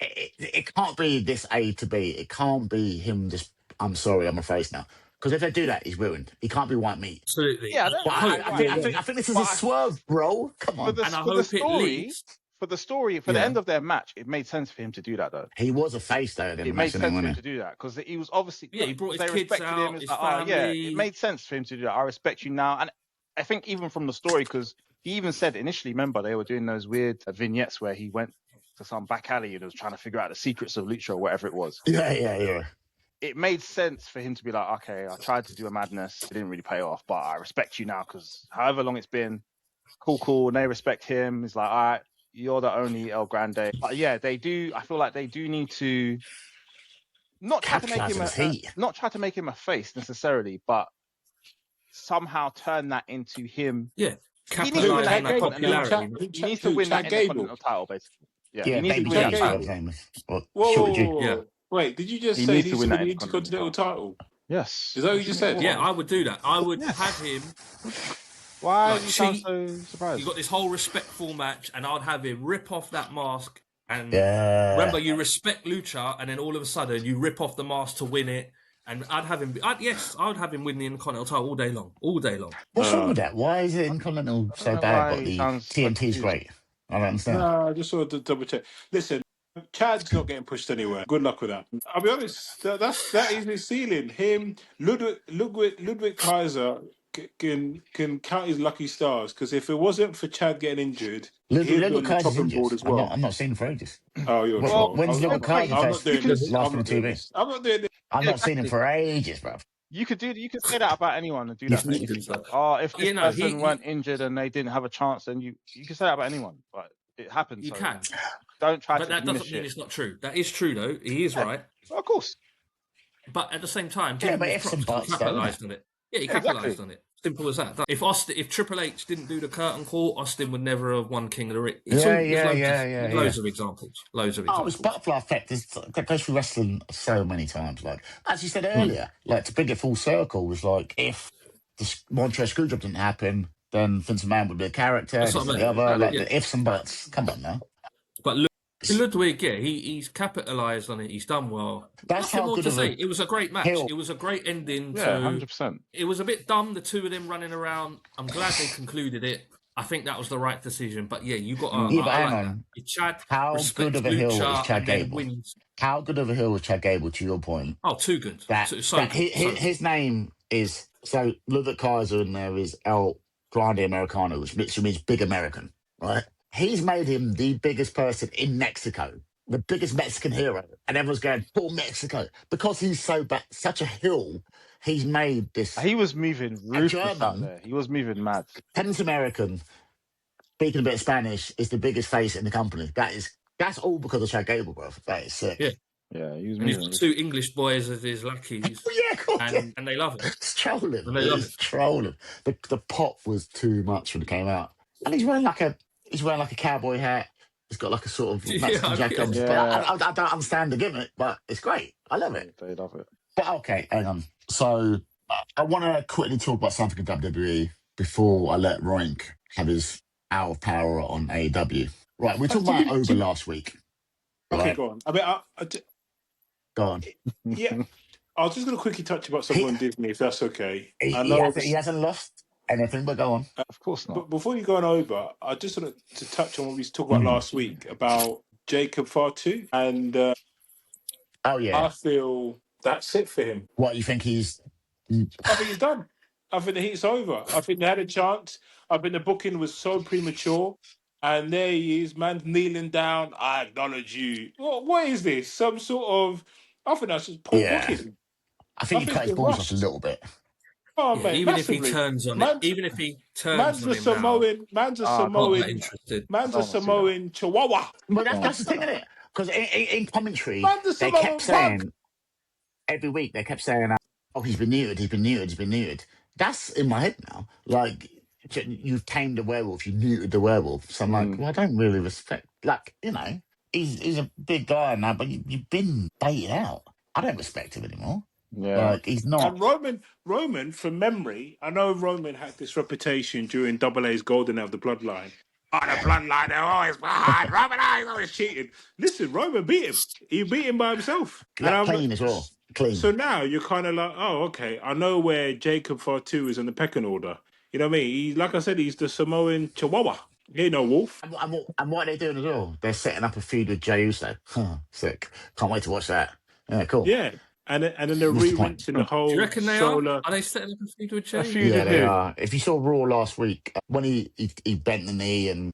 it can't be this A to B. It can't be him just, I'm sorry, I'm a face now. Because if they do that, he's ruined. He can't be white meat. Absolutely. Yeah, I think this is a swerve, bro. Come on. And I hope it leads. For the end of their match, it made sense for him to do that, though. He was a face, though. It made sense for him to do that because he was obviously. Yeah, he brought his kids out, his like, family. It made sense for him to do that. I respect you now, and I think even from the story, because he even said initially, remember they were doing those weird vignettes where he went to some back alley and was trying to figure out the secrets of Lucha or whatever it was. Yeah. It made sense for him to be like, okay, I tried to do a madness, it didn't really pay off, but I respect you now because however long it's been, cool, and they respect him. It's like, all right, you're the only El Grande. But yeah, they do. I feel like they do need to not try to make him a face necessarily, but somehow turn that into him. Yeah, he needs to win that popularity. He needs to win that Intercontinental title, basically. Yeah, he needs to win that title. Whoa. Wait, did you just say he needs to win the Intercontinental title? Yes. Is that what you just said? Yeah, I would do that. I would have him. Why you sound so surprised? You got this whole respectful match, and I'd have him rip off that mask. And remember, you respect Lucha, and then all of a sudden you rip off the mask to win it. And I'd have him. I would have him win the Intercontinental title all day long. What's wrong with that? Why is it Intercontinental so bad, but the TNT's great? I don't understand. No, I just wanted to double check. Listen, Chad's not getting pushed anywhere. Good luck with that. I'll be honest. That is his ceiling. Him, Ludwig Kaiser can count his lucky stars because if it wasn't for Chad getting injured, he'd be on the chopping board as well. I'm not seeing him for ages. Oh, you're when's Ludwig Kaiser last on TV? I'm not doing this. I've not seen him for ages, bro. You could say that about anyone and do that. If this person weren't injured and they didn't have a chance, then you could say that about anyone. But it happens. You can. Don't try but to. But that doesn't mean it's not true. That is true, though. He is right. Of course. But at the same time, but if some buts capitalised on it. Yeah, he capitalised on it. Simple as that. If Triple H didn't do the curtain call, Austin would never have won King of the Ring. Loads of examples. Oh, it's butterfly effect. That goes through wrestling so many times. Like as you said earlier, like to bring it full circle was like if the Montreal Screwjob didn't happen, then Vince McMahon would be a character. The ifs and buts. Come on now. But Ludwig, he's capitalised on it. He's done well. That's how good of it was a great match. It was a great ending. 100%. It was a bit dumb, the two of them running around. I'm glad they concluded it. I think that was the right decision. But yeah, you got to. hang on. Chad, how good of a hill was Chad Gable? How good of a hill was Chad Gable? To your point. Oh, too good. His name is so. Ludwig Kaiser in there is El Grande Americano, which means big American, right? He's made him the biggest person in Mexico, the biggest Mexican hero. And everyone's going, poor Mexico. Because he's such a hill, he's made this. He was moving ruthless out there. He was moving mad. Tennis American, speaking a bit of Spanish, is the biggest face in the company. That's all because of Chad Gable, bro. That is sick. Yeah, he was and he's got two English boys as his lackeys. And they love it. It's trolling. It's trolling. The pop was too much when it came out. And he's wearing like a cowboy hat. He's got like a sort of Mexican jacket on. I don't understand the gimmick, but it's great. I love it. They love it. But okay, hang on. So I want to quickly talk about something in WWE before I let Roink have his hour of power on AEW. Right, we talked about Oba last week. Okay, go on. Go on. Yeah. I was just going to quickly touch about something on Disney, if that's okay. He hasn't lost anything, but go on. Of course not. But before you go on over, I just wanted to touch on what we talked about last week about Jacob Fatu. And I feel that's it for him. What, you think he's... I think he's done. I think the heat's over. I think they had a chance. I think the booking was so premature. And there he is, man's kneeling down. I acknowledge you. What is this? Some sort of... I think that's just poor booking. I think he cut his balls off a little bit. Oh, man, even massively. If he turns on it, even if he turns on him man's a Samoan Chihuahua. But that's the thing, isn't it? Because in commentary, they kept saying every week, oh, he's been neutered. That's in my head now. Like, you've tamed a werewolf, you neutered the werewolf. So I'm like, well, I don't really respect, like, you know. he's a big guy now, but you've been baited out. I don't respect him anymore. Yeah. Like, he's not. And Roman, from memory, I know Roman had this reputation during Double A's Golden of the Bloodline. Oh, the Bloodline, they're always behind. Roman, he's always cheating. Listen, Roman beat him. He beat him by himself. Yeah, clean as well. Clean. So now you're kind of like, oh, okay, I know where Jacob Fatu is in the pecking order. You know what I mean? He, like I said, he's the Samoan Chihuahua. He ain't no wolf. And what are they doing as well? They're setting up a feud with Jey Uso. Sick. Can't wait to watch that. Yeah, cool. Yeah. And then they're re-rinsing the whole. Do you reckon they solar... are? Are they setting up a feud with Jey? Yeah, they are. If you saw Raw last week, when he bent the knee and...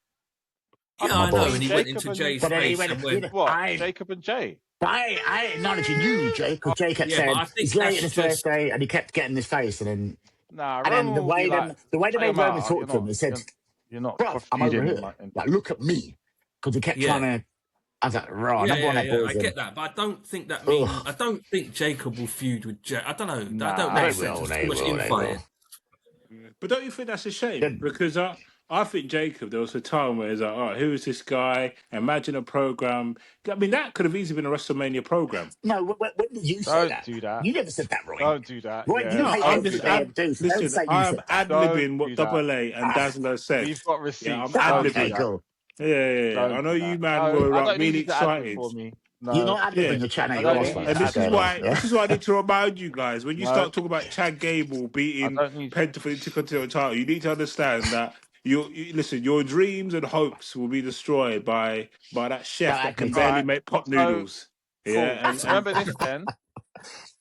Yeah, I know, and he went into Jay's face and went... What? Jacob and Jey? I acknowledge you, Jay, because Jay kept saying he's late in his birthday, and he kept getting his face, and then... and then the way they made Roman talk to him, they said, you're not, bro, I'm over here. Like, look at me. Because he kept trying to... I was like, right, I get that, but I don't think that means... I don't think Jacob will feud with Jey. I don't know. I don't make sense. Too much infighting. But don't you think that's a shame? Because I think Jacob, there was a time where it's like, all right, who is this guy? Imagine a program. I mean, that could have easily been a WrestleMania program. No, when did you say that? Don't do that. You never said that, Roy. Don't do that. Roy, you hate listen, I'm ad-libbing what Double A and Dazzler said. We've got receipts. Yeah, I'm ad-libbing. Cool. Yeah. I know you, man, were really excited. No. You're not ad-libbing your chat. And this is why I need to remind you guys, when you start talking about Chad Gable beating Penta for the Intercontinental title, you need to understand that listen, your dreams and hopes will be destroyed by that chef that can barely make pot noodles. Cool. Yeah, and remember this then.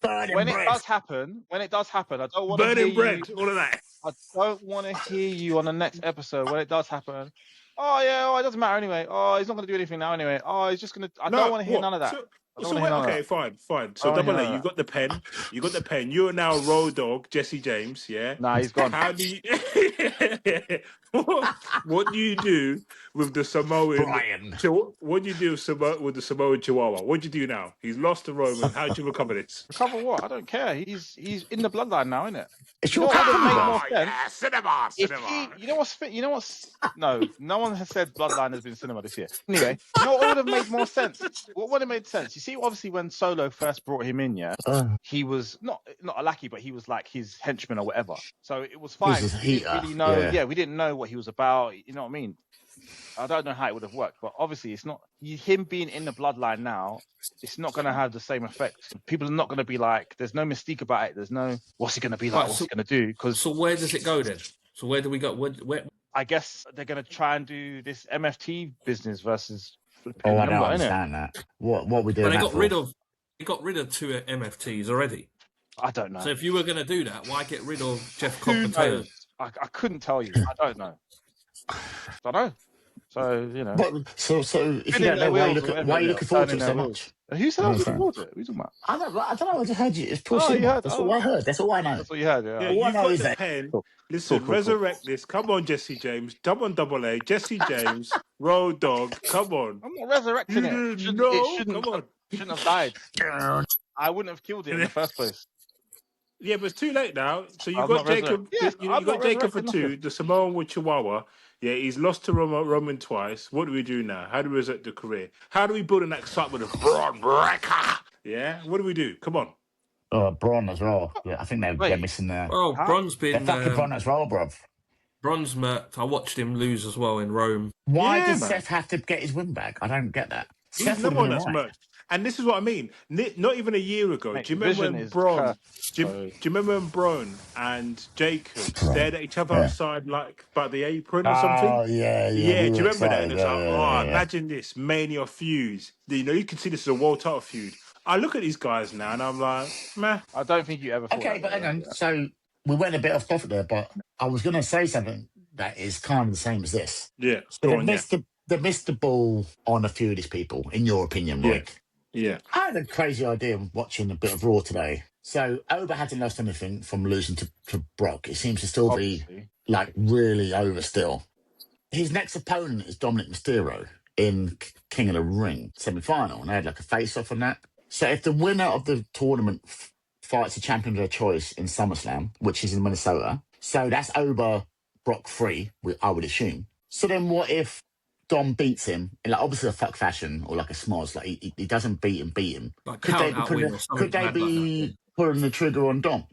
When it does happen, I don't want to hear bread, you. All of that. I don't want to hear you on the next episode when it does happen. It doesn't matter anyway. He's not going to do anything now anyway. He's just going to... I don't want to hear none of that. Fine. So Double A, you got the pen. You are now Road Dogg, Jesse James, yeah? Nah, he's gone. How do you... what do you do with the Samoan... Brian. What do you do with the Samoan Chihuahua? What do you do now? He's lost to Roman. How do you recover this? Recover what? I don't care. He's in the bloodline now, isn't it? It's your cinema. You know what's... No one has said Bloodline has been cinema this year. Anyway, you know what would have made more sense? What would have made sense? You see, obviously, when Solo first brought him in, he was not a lackey, but he was like his henchman or whatever. So it was fine. We didn't really know. We didn't know what he was about. You know what I mean? I don't know how it would have worked, but obviously it's not him being in the bloodline now. It's not going to have the same effect. People are not going to be like, there's no mystique about it. There's no, what's he going to be like? What's he going to do? So where does it go then? So where do we go? Where? I guess they're going to try and do this MFT business versus. I don't understand that. What we doing? But they got rid of 2 MFTs already. I don't know. So if you were going to do that, why get rid of Jeff Cobb Mateo? I couldn't tell you. I don't know. So, you know. So if you don't know, why are you looking forward to it so much? Who said I was looking forward to it? What are you talking about? I don't know. I just heard you. It's pushing. That's all I heard. That's all I know. That's all you heard, yeah. All I know is that. Listen, resurrect this. Come on, Jesse James. Come on, Double A. Jesse James. Road Dogg. Come on. I'm not resurrecting it. It shouldn't have died. I wouldn't have killed it in the first place. Yeah, but it's too late now. So you got Jacob. You got Jacob Fatu, the Samoan with Chihuahua. Yeah, he's lost to Roman twice. What do we do now? How do we resurrect the career? How do we build an excitement of Braun Breaker? Yeah, what do we do? Come on. Braun as well. Yeah, I think they're missing there. Oh, Braun's been... They're fucking Braun as well, bruv. Braun's murked. I watched him lose as well in Rome. Why does Seth have to get his win back? I don't get that. He's the one that's murked. And this is what I mean. Not even a year ago. Do you remember when Braun? Do you remember when Braun and Jacob stared at each other outside, like by the apron or something? Oh yeah. Do you remember that? And it's imagine this Mania Feuds. You know, you can see this as a world title feud. I look at these guys now and I'm like, meh. I don't think you ever. Okay, but hang on. So we went a bit off topic there, but I was going to say something that is kind of the same as this. Yeah. They missed the ball on a few of these people, in your opinion, Mike. Yeah. I had a crazy idea watching a bit of Raw today. So Oba hasn't lost anything from losing to Brock. It seems to still be like really over still. His next opponent is Dominic Mysterio in King of the Ring semi-final, and they had like a face-off on that. So if the winner of the tournament fights the champion of their choice in SummerSlam, which is in Minnesota, so that's Oba Brock 3, I would assume. So then what if Dom beats him in like obviously a fuck fashion or like a smoz, like he doesn't beat him. Like Could they count be out win or something mad like that. pulling the trigger on Dom?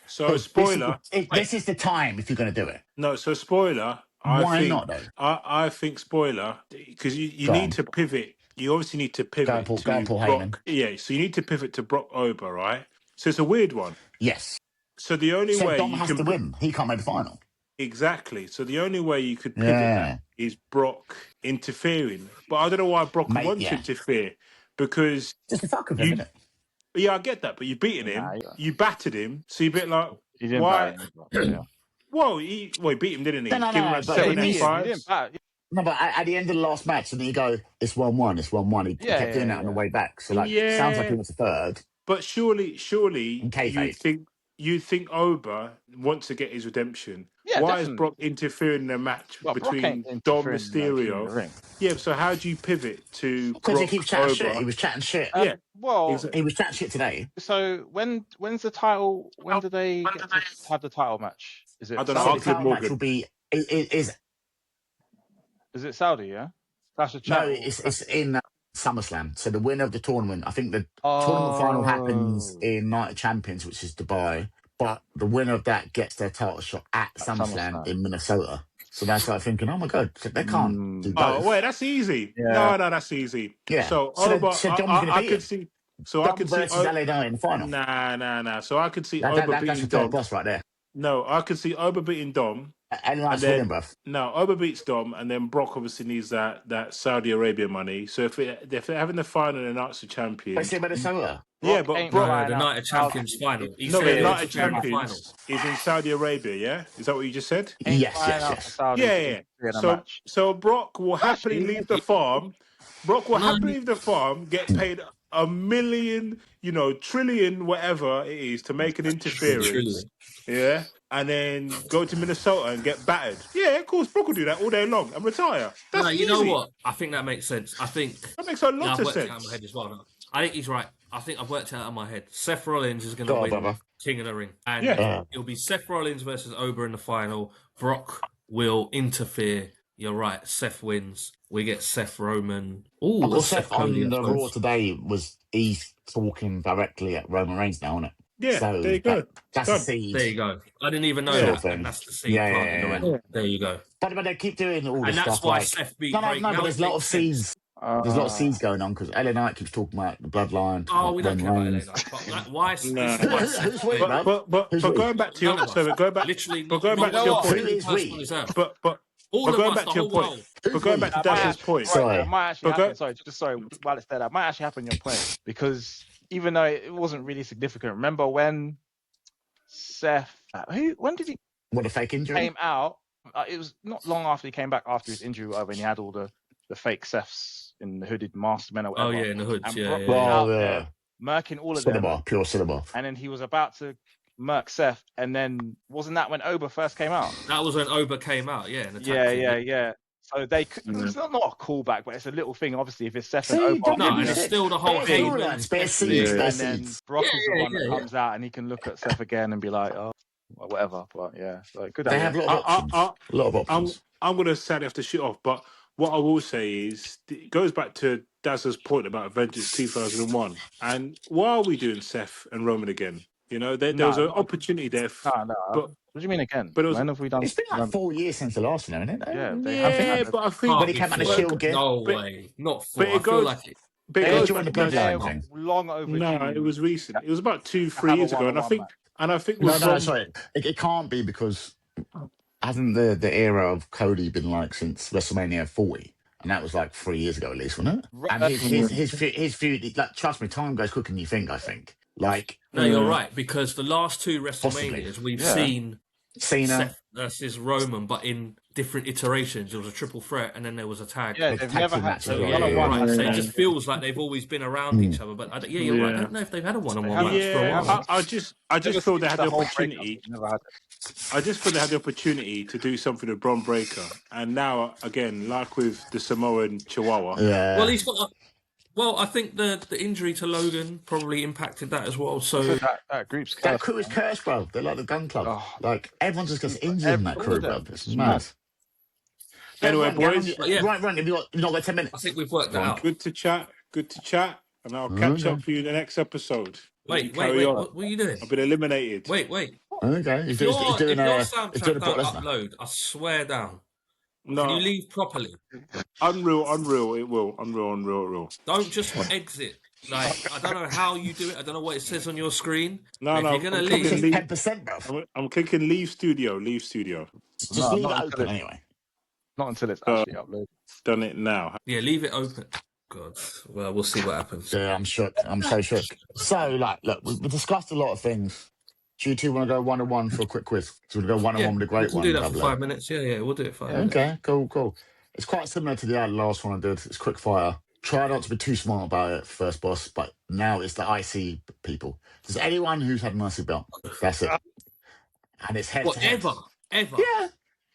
So spoiler. This is the time if you're going to do it. No, so spoiler. Why not though? I think spoiler because you need to pivot. You obviously need to pivot to Paul Brock. Heyman. Yeah, so you need to pivot to Brock Ober, right? So it's a weird one. Yes. So the only way Dom you has can to win. He can't make the final. Exactly. So the only way you could pivot that is Brock interfering. But I don't know why Brock wants to interfere because just the fuck of him, isn't it? Yeah, I get that, but you've beaten him, you battered him, so you're a bit like, He didn't why? batter him, Well, he beat him, didn't he? No, Give him like 7 and 5. No, but at the end of the last match, and then you go, it's 1-1, it's 1-1. He kept doing that on the way back. So, like, sounds like he wants a third. But surely, you think Ober wants to get his redemption. Yeah, why definitely. is Brock interfering in a match between Dom Mysterio? Yeah, so how do you pivot to because he keeps chatting Ober? shit. He was chatting shit. He was chatting shit today. So when's the title? When do they get to have the title match? Is it? I don't know. The title match will be Is it Saudi? Yeah. No, it's in SummerSlam. So the winner of the tournament, I think the tournament final happens in Night of Champions, which is Dubai. But the winner of that gets their title shot at SummerSlam in Minnesota. So that's like thinking, oh my God, they can't do both. Oh, wait, that's easy. Yeah. No, that's easy. Yeah. So Dom's I could see. So I could see versus LA Knight in the final. Nah. So I could see Ober beating that's the Dom. third boss right there. No, I could see Ober beating Dom. And then, no, Ober beats Dom, and then Brock obviously needs that Saudi Arabia money. So if they're having the final in the Nights of Champions, but it's Minnesota. Yeah, but Brock, the Night of Champions final. No, the Night of Champions is in Saudi Arabia. Yeah, is that what you just said? Yes. Yeah. So Brock will happily leave the farm. Brock will happily leave the farm, get paid $1 million, trillion, whatever it is, to make an interference. Yeah. And then go to Minnesota and get battered. Yeah, of course, Brock will do that all day long and retire. That's you know what? I think that makes sense. I think that makes a lot of sense. I've worked it out in my head as well. I think he's right. I think I've worked it out in my head. Seth Rollins is going to win King of the Ring. And it'll be Seth Rollins versus Ober in the final. Brock will interfere. You're right. Seth wins. We get Seth Roman. Ooh, Seth on the Raw today he's talking directly at Roman Reigns now, isn't it? Yeah, so there you go. That's the seed. There you go. I didn't even know that. And that's the seed. Yeah. There you go. But they keep doing all this stuff. And that's why Seth beat Drake. No, but there's a lot of seeds. There's a lot of seeds going on because LA Knight keeps talking about the Bloodline. Oh, we don't care about LA Knight. But why? But going back to your point. But going back to your point. But going back to Dash's point. Sorry. That might actually happen. Sorry, while it's there, that might actually happen your point. Because even though it wasn't really significant, remember when Seth, when did he? What, a fake injury? Came out. It was not long after he came back after his injury, and he had all the fake Seths in the hooded masked men or whatever. Oh, yeah, in the hoods, murking all of them. Pure cinema. And then he was about to murk Seth, and then wasn't that when Ober first came out? That was when Ober came out, yeah. Yeah. So it's not a callback, but it's a little thing. Obviously, if it's Seth and Ober, no, it's still the whole thing. And then Brock is the one that comes out, and he can look at Seth again and be like, oh, whatever. But yeah, like good. They have a lot of options. I'm going to sadly have to shoot off, but what I will say is it goes back to Dazza's point about Vengeance 2001. And why are we doing Seth and Roman again? There was an opportunity there. No. But what do you mean again? But when have we done? It's been like 4 years since the last one, isn't it? But I think when he came out of Shield again. No way, not 4. But it goes. But it goes the Bloodline thing. Long overdue. No, it was recent. It was about 2-3 years ago, and I think. Sorry, it can't be because hasn't the era of Cody been like since WrestleMania 40? And that was like 3 years ago at least, wasn't it? And his feud, like, trust me, time goes quicker than you think. I think. Like, no, you're right, because the last 2 WrestleManias we've seen Cena Seth versus Roman, but in different iterations. There was a triple threat, and then there was a tag. Yeah, they've never had. So it just feels like they've always been around each other. But you're right. I don't know if they've had a one-on-one match for a while. I just feel they had the opportunity. I just feel they had the opportunity to do something with Bron Breakker, and now again, like with the Samoan Chihuahua. Yeah. Well, he's got. Well, I think the injury to Logan probably impacted that as well. So that group's cursed. That crew is cursed, bro. They're like the Gun Club. Like everyone just gets injured in that crew, bro. It's mad. Anyway, Ron, boys. Ron, have you not got 10 minutes? I think we've worked that out. Good to chat. And I'll catch up for you in the next episode. Wait. What are you doing? I've been eliminated. Wait. Okay. If your soundtrack don't Brock Lesnar. upload, I swear down. No. Can you leave properly? Unreal. It will. Unreal. Don't just exit. Like, I don't know how you do it. I don't know what it says on your screen. No. If you're going to leave... 10%, bro. I'm clicking leave studio. Just leave it open anyway. Not until it's actually uploaded. Done it now. Yeah, leave it open. God. Well, we'll see what happens. Yeah, I'm shook. I'm so shook. So, like, look, we discussed a lot of things. Do you two want to go one-on-one for a quick quiz? So we'll go one-on-one with the great one. We'll do that for 5 minutes. Yeah, we'll do it 5 minutes. Okay, cool. It's quite similar to the last one I did. It's quick fire. Try not to be too smart about it, first boss, but now it's the IC people. There's anyone who's had an IC belt. That's it. And it's head to head. Ever?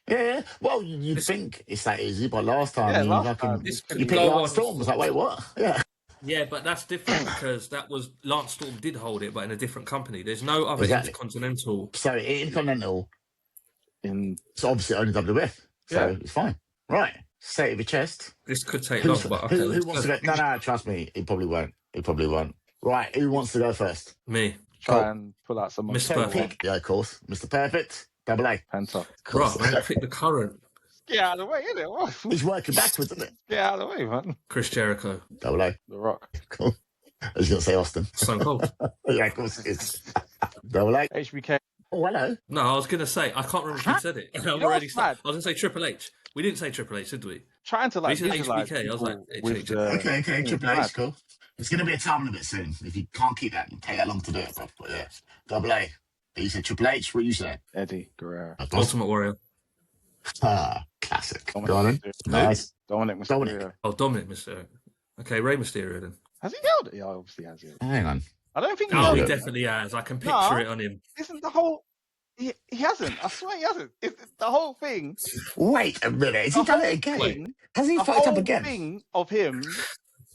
Yeah. Well, you'd think it's that easy, but last time you picked Lance Storm. I was like, wait, what? Yeah. Yeah, but that's different because that was Lance Storm did hold it, but in a different company. There's no other Intercontinental. So Intercontinental, it's obviously only WWF, so it's fine. Right, say it with your chest. This could take long, but okay. Who wants to go? No, trust me, he probably won't. Right, who wants to go first? Me. Try and pull out someone. Mr. Perfect. Yeah, of course. Mr. Perfect, double A. Penta. Right, man, pick the current. Get out of the way, innit? What? He's working backwards, isn't it? Get out of the way, man. Chris Jericho. Double A. The Rock. Cool. I was going to say Austin. Stone Cold. Yeah, of course it is. Double A. HBK. Oh, hello. No, I was going to say, I can't remember who said it. I was going to say Triple H. We didn't say Triple H, did we? Trying to like visualize HBK. I was like, Okay, Triple H, cool. It's going to be a time limit soon. If you can't keep that, it'll take that long to do it, bro. But yeah, double A. You said Triple H, what you say? Eddie Guerrero. Ultimate Warrior. Classic. Nice. Dominic Mysterio. Oh, Dominic Mysterio. Okay, Rey Mysterio then. Has he held it? Yeah, obviously has it. Hang on. I don't think he definitely has. I can picture it on him. Isn't the whole... He hasn't. I swear he hasn't. It's the whole thing... Wait a minute. Has he done it again? Has he fucked up again? The whole thing of him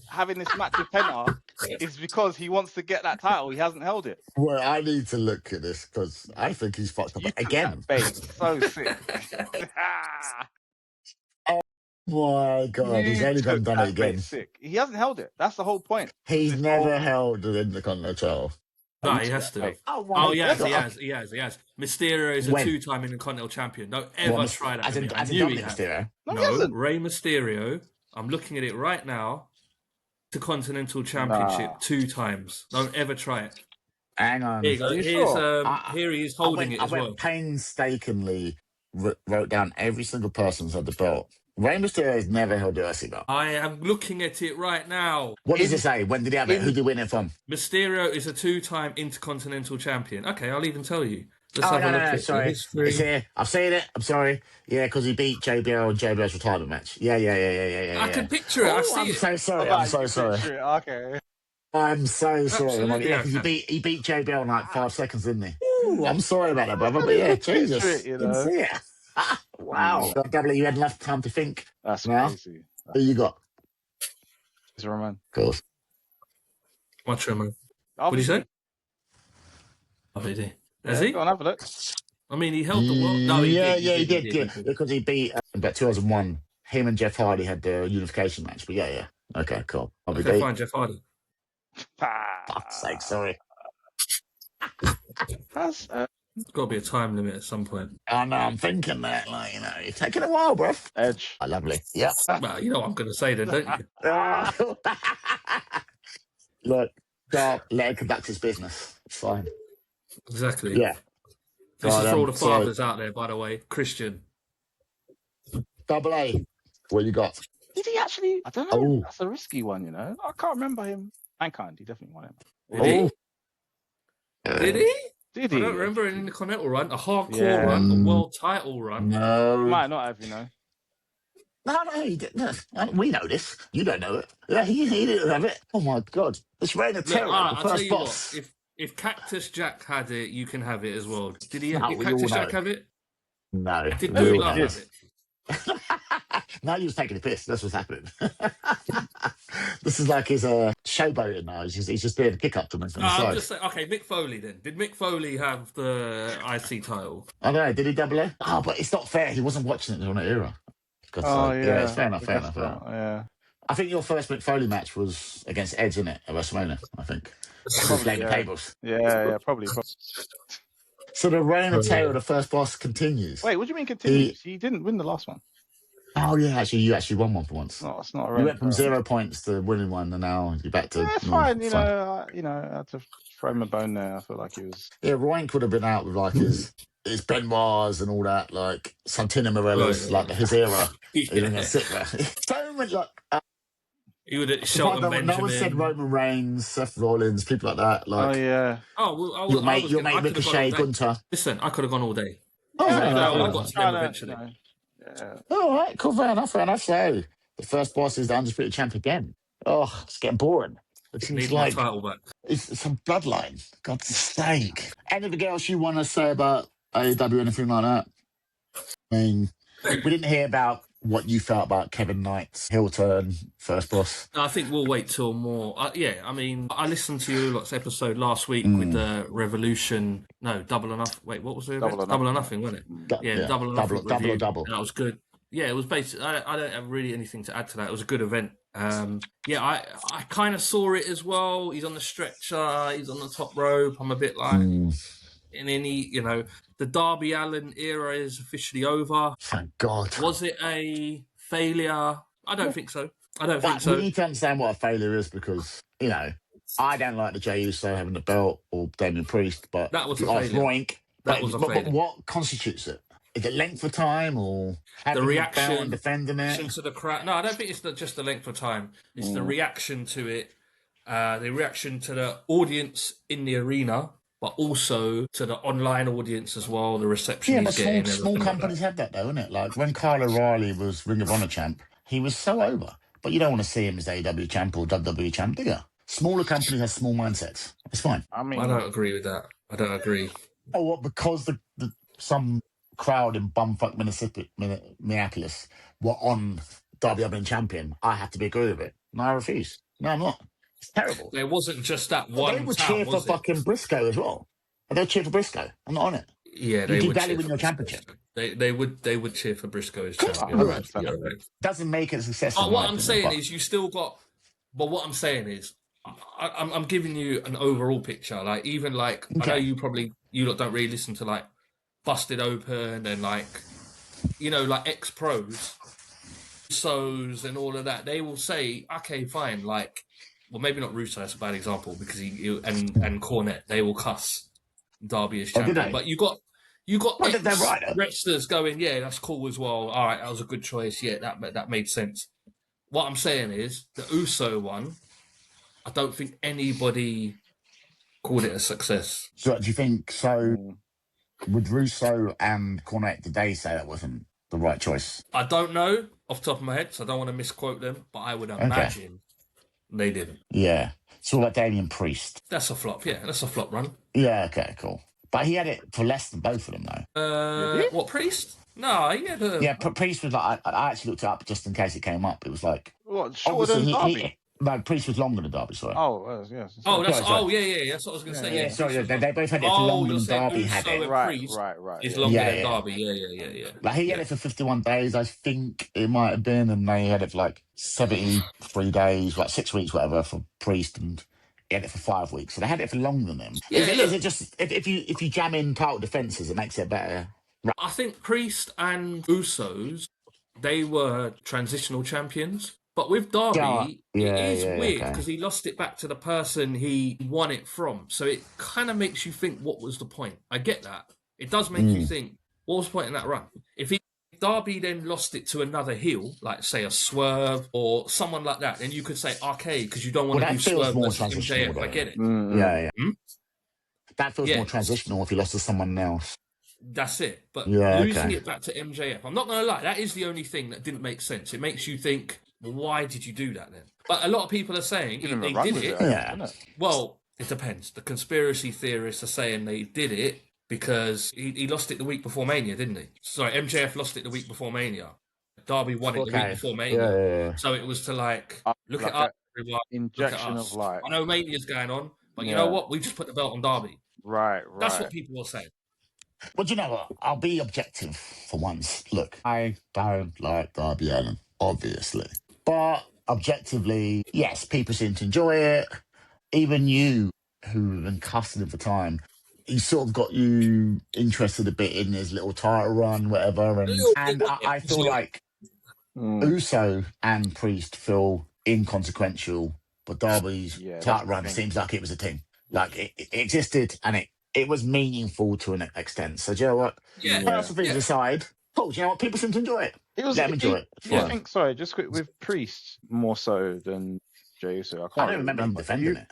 having this match with Penta is because he wants to get that title. He hasn't held it. Well, I need to look at this because I think he's fucked up again. So sick. Oh my God, he's only done it again. Sick. He hasn't held it. That's the whole point. He's never held the Intercontinental. No, he has to. He has. Mysterio is a two-time Intercontinental champion. Don't ever try that. As in Dominic Mysterio? No, Rey Mysterio. I'm looking at it right now. Intercontinental Championship 2 times. Don't ever try it. Hang on. Here you go. Here he is holding it as well. I painstakingly wrote down every single person who's had the belt. Rey Mysterio has never held the IC belt. I am looking at it right now. What does it say? When did he have it? Who did he win it from? Mysterio is a 2-time Intercontinental Champion. Okay, I'll even tell you. Sorry. It's here. I've seen it. I'm sorry. Yeah, because he beat JBL in JBL's retirement match. Yeah. I can picture it. I see it. I'm so sorry. Okay. I'm so sorry. Yeah, he beat JBL in like 5 seconds, didn't he? Ooh, I'm sorry about that, brother. But yeah, Jesus. You can see it. Wow. W, you had enough time to think. That's crazy. Who you got? It's Roman. Of course. What's Roman? What did you say? Has he? Go on, have a look. I mean, he held the world. No, he did. Because he beat about 2001. Him and Jeff Hardy had the unification match. But yeah. Okay, cool. Okay, fine, Jeff Hardy. Fuck's sake, sorry. That's There's got to be a time limit at some point. I know, I'm thinking that, you're taking a while, bruv. Edge. Oh, lovely. Yeah. Well, you know what I'm going to say then, don't you? Look, let him conduct his business. It's fine. Exactly. Yeah. This is for all the fathers out there, by the way. Christian. Double A. What you got? Did he actually? I don't know. That's a risky one, you know. I can't remember him. Mankind, he definitely won him. Did he? Did he? I don't remember an Intercontinental run, a hardcore run, a world title run. No. He might not have, you know. No, he didn't. No, we know this. You don't know it. Yeah, he didn't have it. Oh my God. It's Reign of Terror, the first boss. What, if Cactus Jack had it, you can have it as well. Did he? Did Cactus Jack have it? No. Did Blue Love have it? Now he was taking a piss. That's what's happening. This is like his showboating now. He's just doing a kick up to him. I'm just saying. Okay, Mick Foley then. Did Mick Foley have the IC title? I don't know. Did he double A? Oh, but it's not fair. He wasn't watching it during that era. Yeah, it's fair enough. Yeah. I think your first Mick Foley match was against Edge, isn't it? At WrestleMania, I think. Probably, the tables. Yeah, probably. So the reign of terror, the first boss, continues. Wait, what do you mean continues? He didn't win the last one. Oh yeah, you actually won one for once. No, it's not. You went from 0 points to winning one, and now you're back to. Yeah, it's fine. You know, I had to throw him a bone there. I feel like he was. Yeah, Roink would have been out with like his Benoit's and all that, like Santino Morella's, like his era. He didn't sit there. So much like. He would have Shelton Benjamin. No one said Roman Reigns, Seth Rollins, people like that. Like, your mate Ricochet, Gunter. Listen, I could have gone all day. I got to them eventually. Yeah. All right, cool, fair enough. So the first boss is the undisputed champ again. Oh, it's getting boring. It seems like my title back. It's some Bloodline. God's sake. Anything else you want to say about AEW, anything like that? I mean, we didn't hear about what you felt about Kevin Knight's heel turn, first boss. I think we'll wait till more. I mean, I listened to your episode last week with the Revolution. No, Double or Nothing. Wait, what was it? Double or Nothing, wasn't it? Double or Nothing. Double or Double. That was good. Yeah, it was basically. I don't have really anything to add to that. It was a good event. I kind of saw it as well. He's on the stretcher. He's on the top rope. I'm a bit like, and then the Darby Allin era is officially over. Thank God. Was it a failure? I don't think so. We need to understand what a failure is because, I don't like the Jey Uso having the belt or Damien Priest, but that was a failure. Roink, but what constitutes it? Is it length of time or having the reaction and defending it? To the crowd? No, I don't think it's just the length of time. It's the reaction to it, the reaction to the audience in the arena, but also to the online audience as well, the reception he's getting. Yeah, small companies have that though, isn't it? Like when Kyle O'Reilly was Ring of Honor champ, he was so over. But you don't want to see him as AEW champ or WWE champ, do you? Smaller companies have small mindsets. It's fine. I don't agree with that. I don't agree. Oh, what? Because some crowd in bumfuck Minneapolis were on WWE champion, I have to be agree with it. No, I refuse. No, I'm not. It's terrible. There wasn't just that one. They would cheer for fucking Briscoe as well. They'll cheer for Briscoe. I'm not on it. Yeah, they would win your championship. They would chear for Briscoe as champion. Doesn't make it successful. What I'm saying is, you still got. But what I'm saying is, I'm giving you an overall picture. Like even like I know you lot don't really listen to like Busted Open and like like ex-pros, Usos and all of that. They will say, okay, fine, like, well, maybe not Russo, that's a bad example because he and Cornette, they will cuss Darby as champion. But you got wrestlers going, yeah, that's cool as well. All right, that was a good choice. Yeah, that made sense. What I'm saying is the Uso one, I don't think anybody called it a success. So do you think so? Would Russo and Cornette, did they say that wasn't the right choice? I don't know off the top of my head, so I don't want to misquote them, but I would imagine they didn't. Yeah. So like Damien Priest. That's a flop, yeah. That's a flop run. Yeah, okay, cool. But he had it for less than both of them, though. What, Priest? No, he had a... Yeah, Priest was like, I actually looked it up just in case it came up. It was like... What, shorter than Darby? No, Priest was longer than Darby, sorry. Yes. Oh, that's... Oh, yeah. That's what I was going to say. Yeah, sorry, they both had it for longer than Darby had it. Right. He's longer than Darby, yeah. Like, he had it for 51 days, I think it might have been, and they had it for like 73 days, like 6 weeks, whatever, for Priest, and he had it for 5 weeks. So they had it for longer than him. Yeah, is it just, if you jam in title defences, it makes it better? Right. I think Priest and Usos, they were transitional champions. But with Darby, it is weird because he lost it back to the person he won it from. So it kind of makes you think, what was the point? I get that. It does make you think, what was the point in that run? If Darby then lost it to another heel, like say a Swerve or someone like that, then you could say, okay, because you don't want to do Swerve versus MJF. I get it. Yeah. That feels more transitional if you lost to someone else. That's it. But losing it back to MJF, I'm not going to lie, that is the only thing that didn't make sense. It makes you think, why did you do that then? But a lot of people are saying they did it. Well, it depends. The conspiracy theorists are saying they did it because he lost it the week before Mania, didn't he? Sorry, MJF lost it the week before Mania. Darby won it the week before Mania. So it was to look it up, everyone. Injection of light. I know Mania's going on, but you know what? We just put the belt on Darby. Right. That's what people are saying. But you know what? I'll be objective for once. Look, I don't like Darby Allin, obviously. But objectively, yes, people seem to enjoy it. Even you, who have been cussing him for time, he sort of got you interested a bit in his little title run, whatever. And I feel like Uso and Priest feel inconsequential, but Darby's title run seems like it was a thing. Like it existed and it was meaningful to an extent. So do you know what? Personal things aside, cool. Do you know what? People seem to enjoy it. Let them enjoy it. I think, sorry, just quick, with Priest more so than Jey Uso. I don't remember him defending it.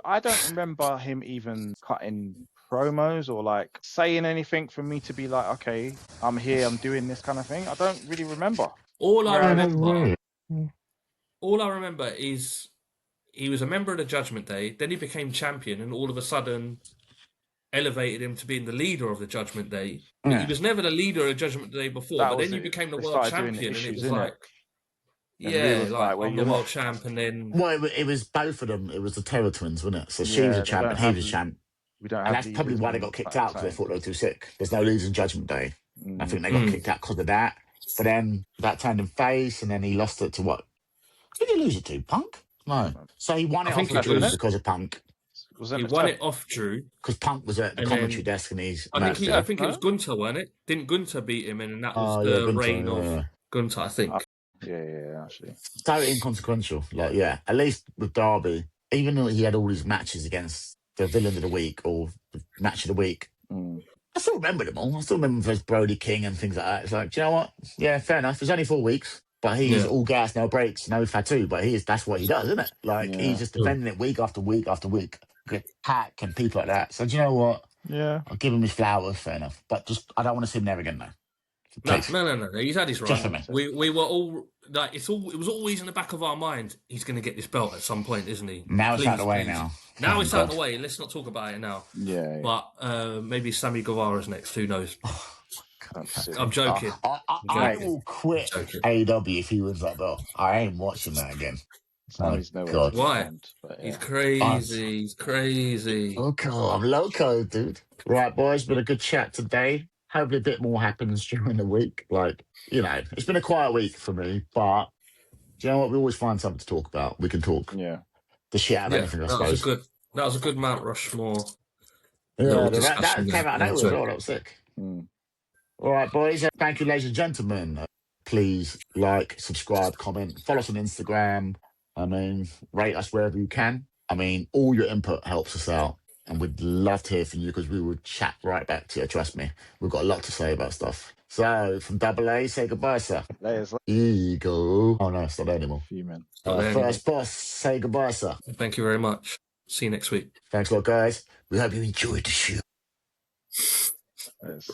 I don't remember him even cutting promos or like saying anything for me to be like, okay, I'm here, I'm doing this kind of thing. I don't really remember. All I remember is he was a member of the Judgment Day, then he became champion, and all of a sudden elevated him to being the leader of the Judgment Day. But he was never the leader of the Judgment Day before, but then he became the world champion, and it was like, I'm the world champ, and then... Well, it was both of them. It was the Terror Twins, wasn't it? So she was a champ and he was a champ. And that's probably why they got kicked out, because they thought they were too sick. There's no losing Judgment Day. I think they got kicked out because of that. But then that turned him face, and then he lost it to what? Who did he lose it to? Punk? No. So he won it off of Drew because of Punk. He won it off Drew because Punk was at the commentary desk, and he's. I think it was Gunther, wasn't it? Didn't Gunther beat him, and that was the reign of Gunther, I think. Yeah, actually. So inconsequential. Like, at least with Darby, even though he had all his matches against the villain of the week or the match of the week, I still remember them all. I still remember him as Brody King and things like that. It's like, do you know what? Yeah, fair enough. It's only 4 weeks. But he's all gas, no breaks, no Fatu. But that's what he does, isn't it? Like, he's just defending it week after week after week. Hack and people like that. So, do you know what? Yeah. I'll give him his flowers, fair enough. But I don't want to see him there again, though. No. He's had his Just run. We were all like, it was always in the back of our mind. He's going to get this belt at some point, isn't he? Now it's out of the way now. Now it's out of the way. Let's not talk about it now. Yeah. But maybe Sammy Guevara's next. Who knows? I'm joking. I will quit AEW if he wins that belt. I ain't watching that again. Sammy's God. Why? He's crazy. He's crazy. Okay, I'm loco, dude. Right, boys, been a good chat today. Hopefully a bit more happens during the week. Like, it's been a quiet week for me, but do you know what? We always find something to talk about. We can talk the shit out of anything, I suppose. That was a good Mount Rushmore. Yeah, that came out of nowhere as well. That was sick. All right, boys. Thank you, ladies and gentlemen. Please like, subscribe, comment, follow us on Instagram. Rate us wherever you can. All your input helps us out. And we'd love to hear from you because we would chat right back to you. Trust me. We've got a lot to say about stuff. So, from Double A, say goodbye, sir. Ego. Oh, no, it's not there anymore. First boss, say goodbye, sir. Thank you very much. See you next week. Thanks a lot, guys. We hope you enjoyed the show. Yes.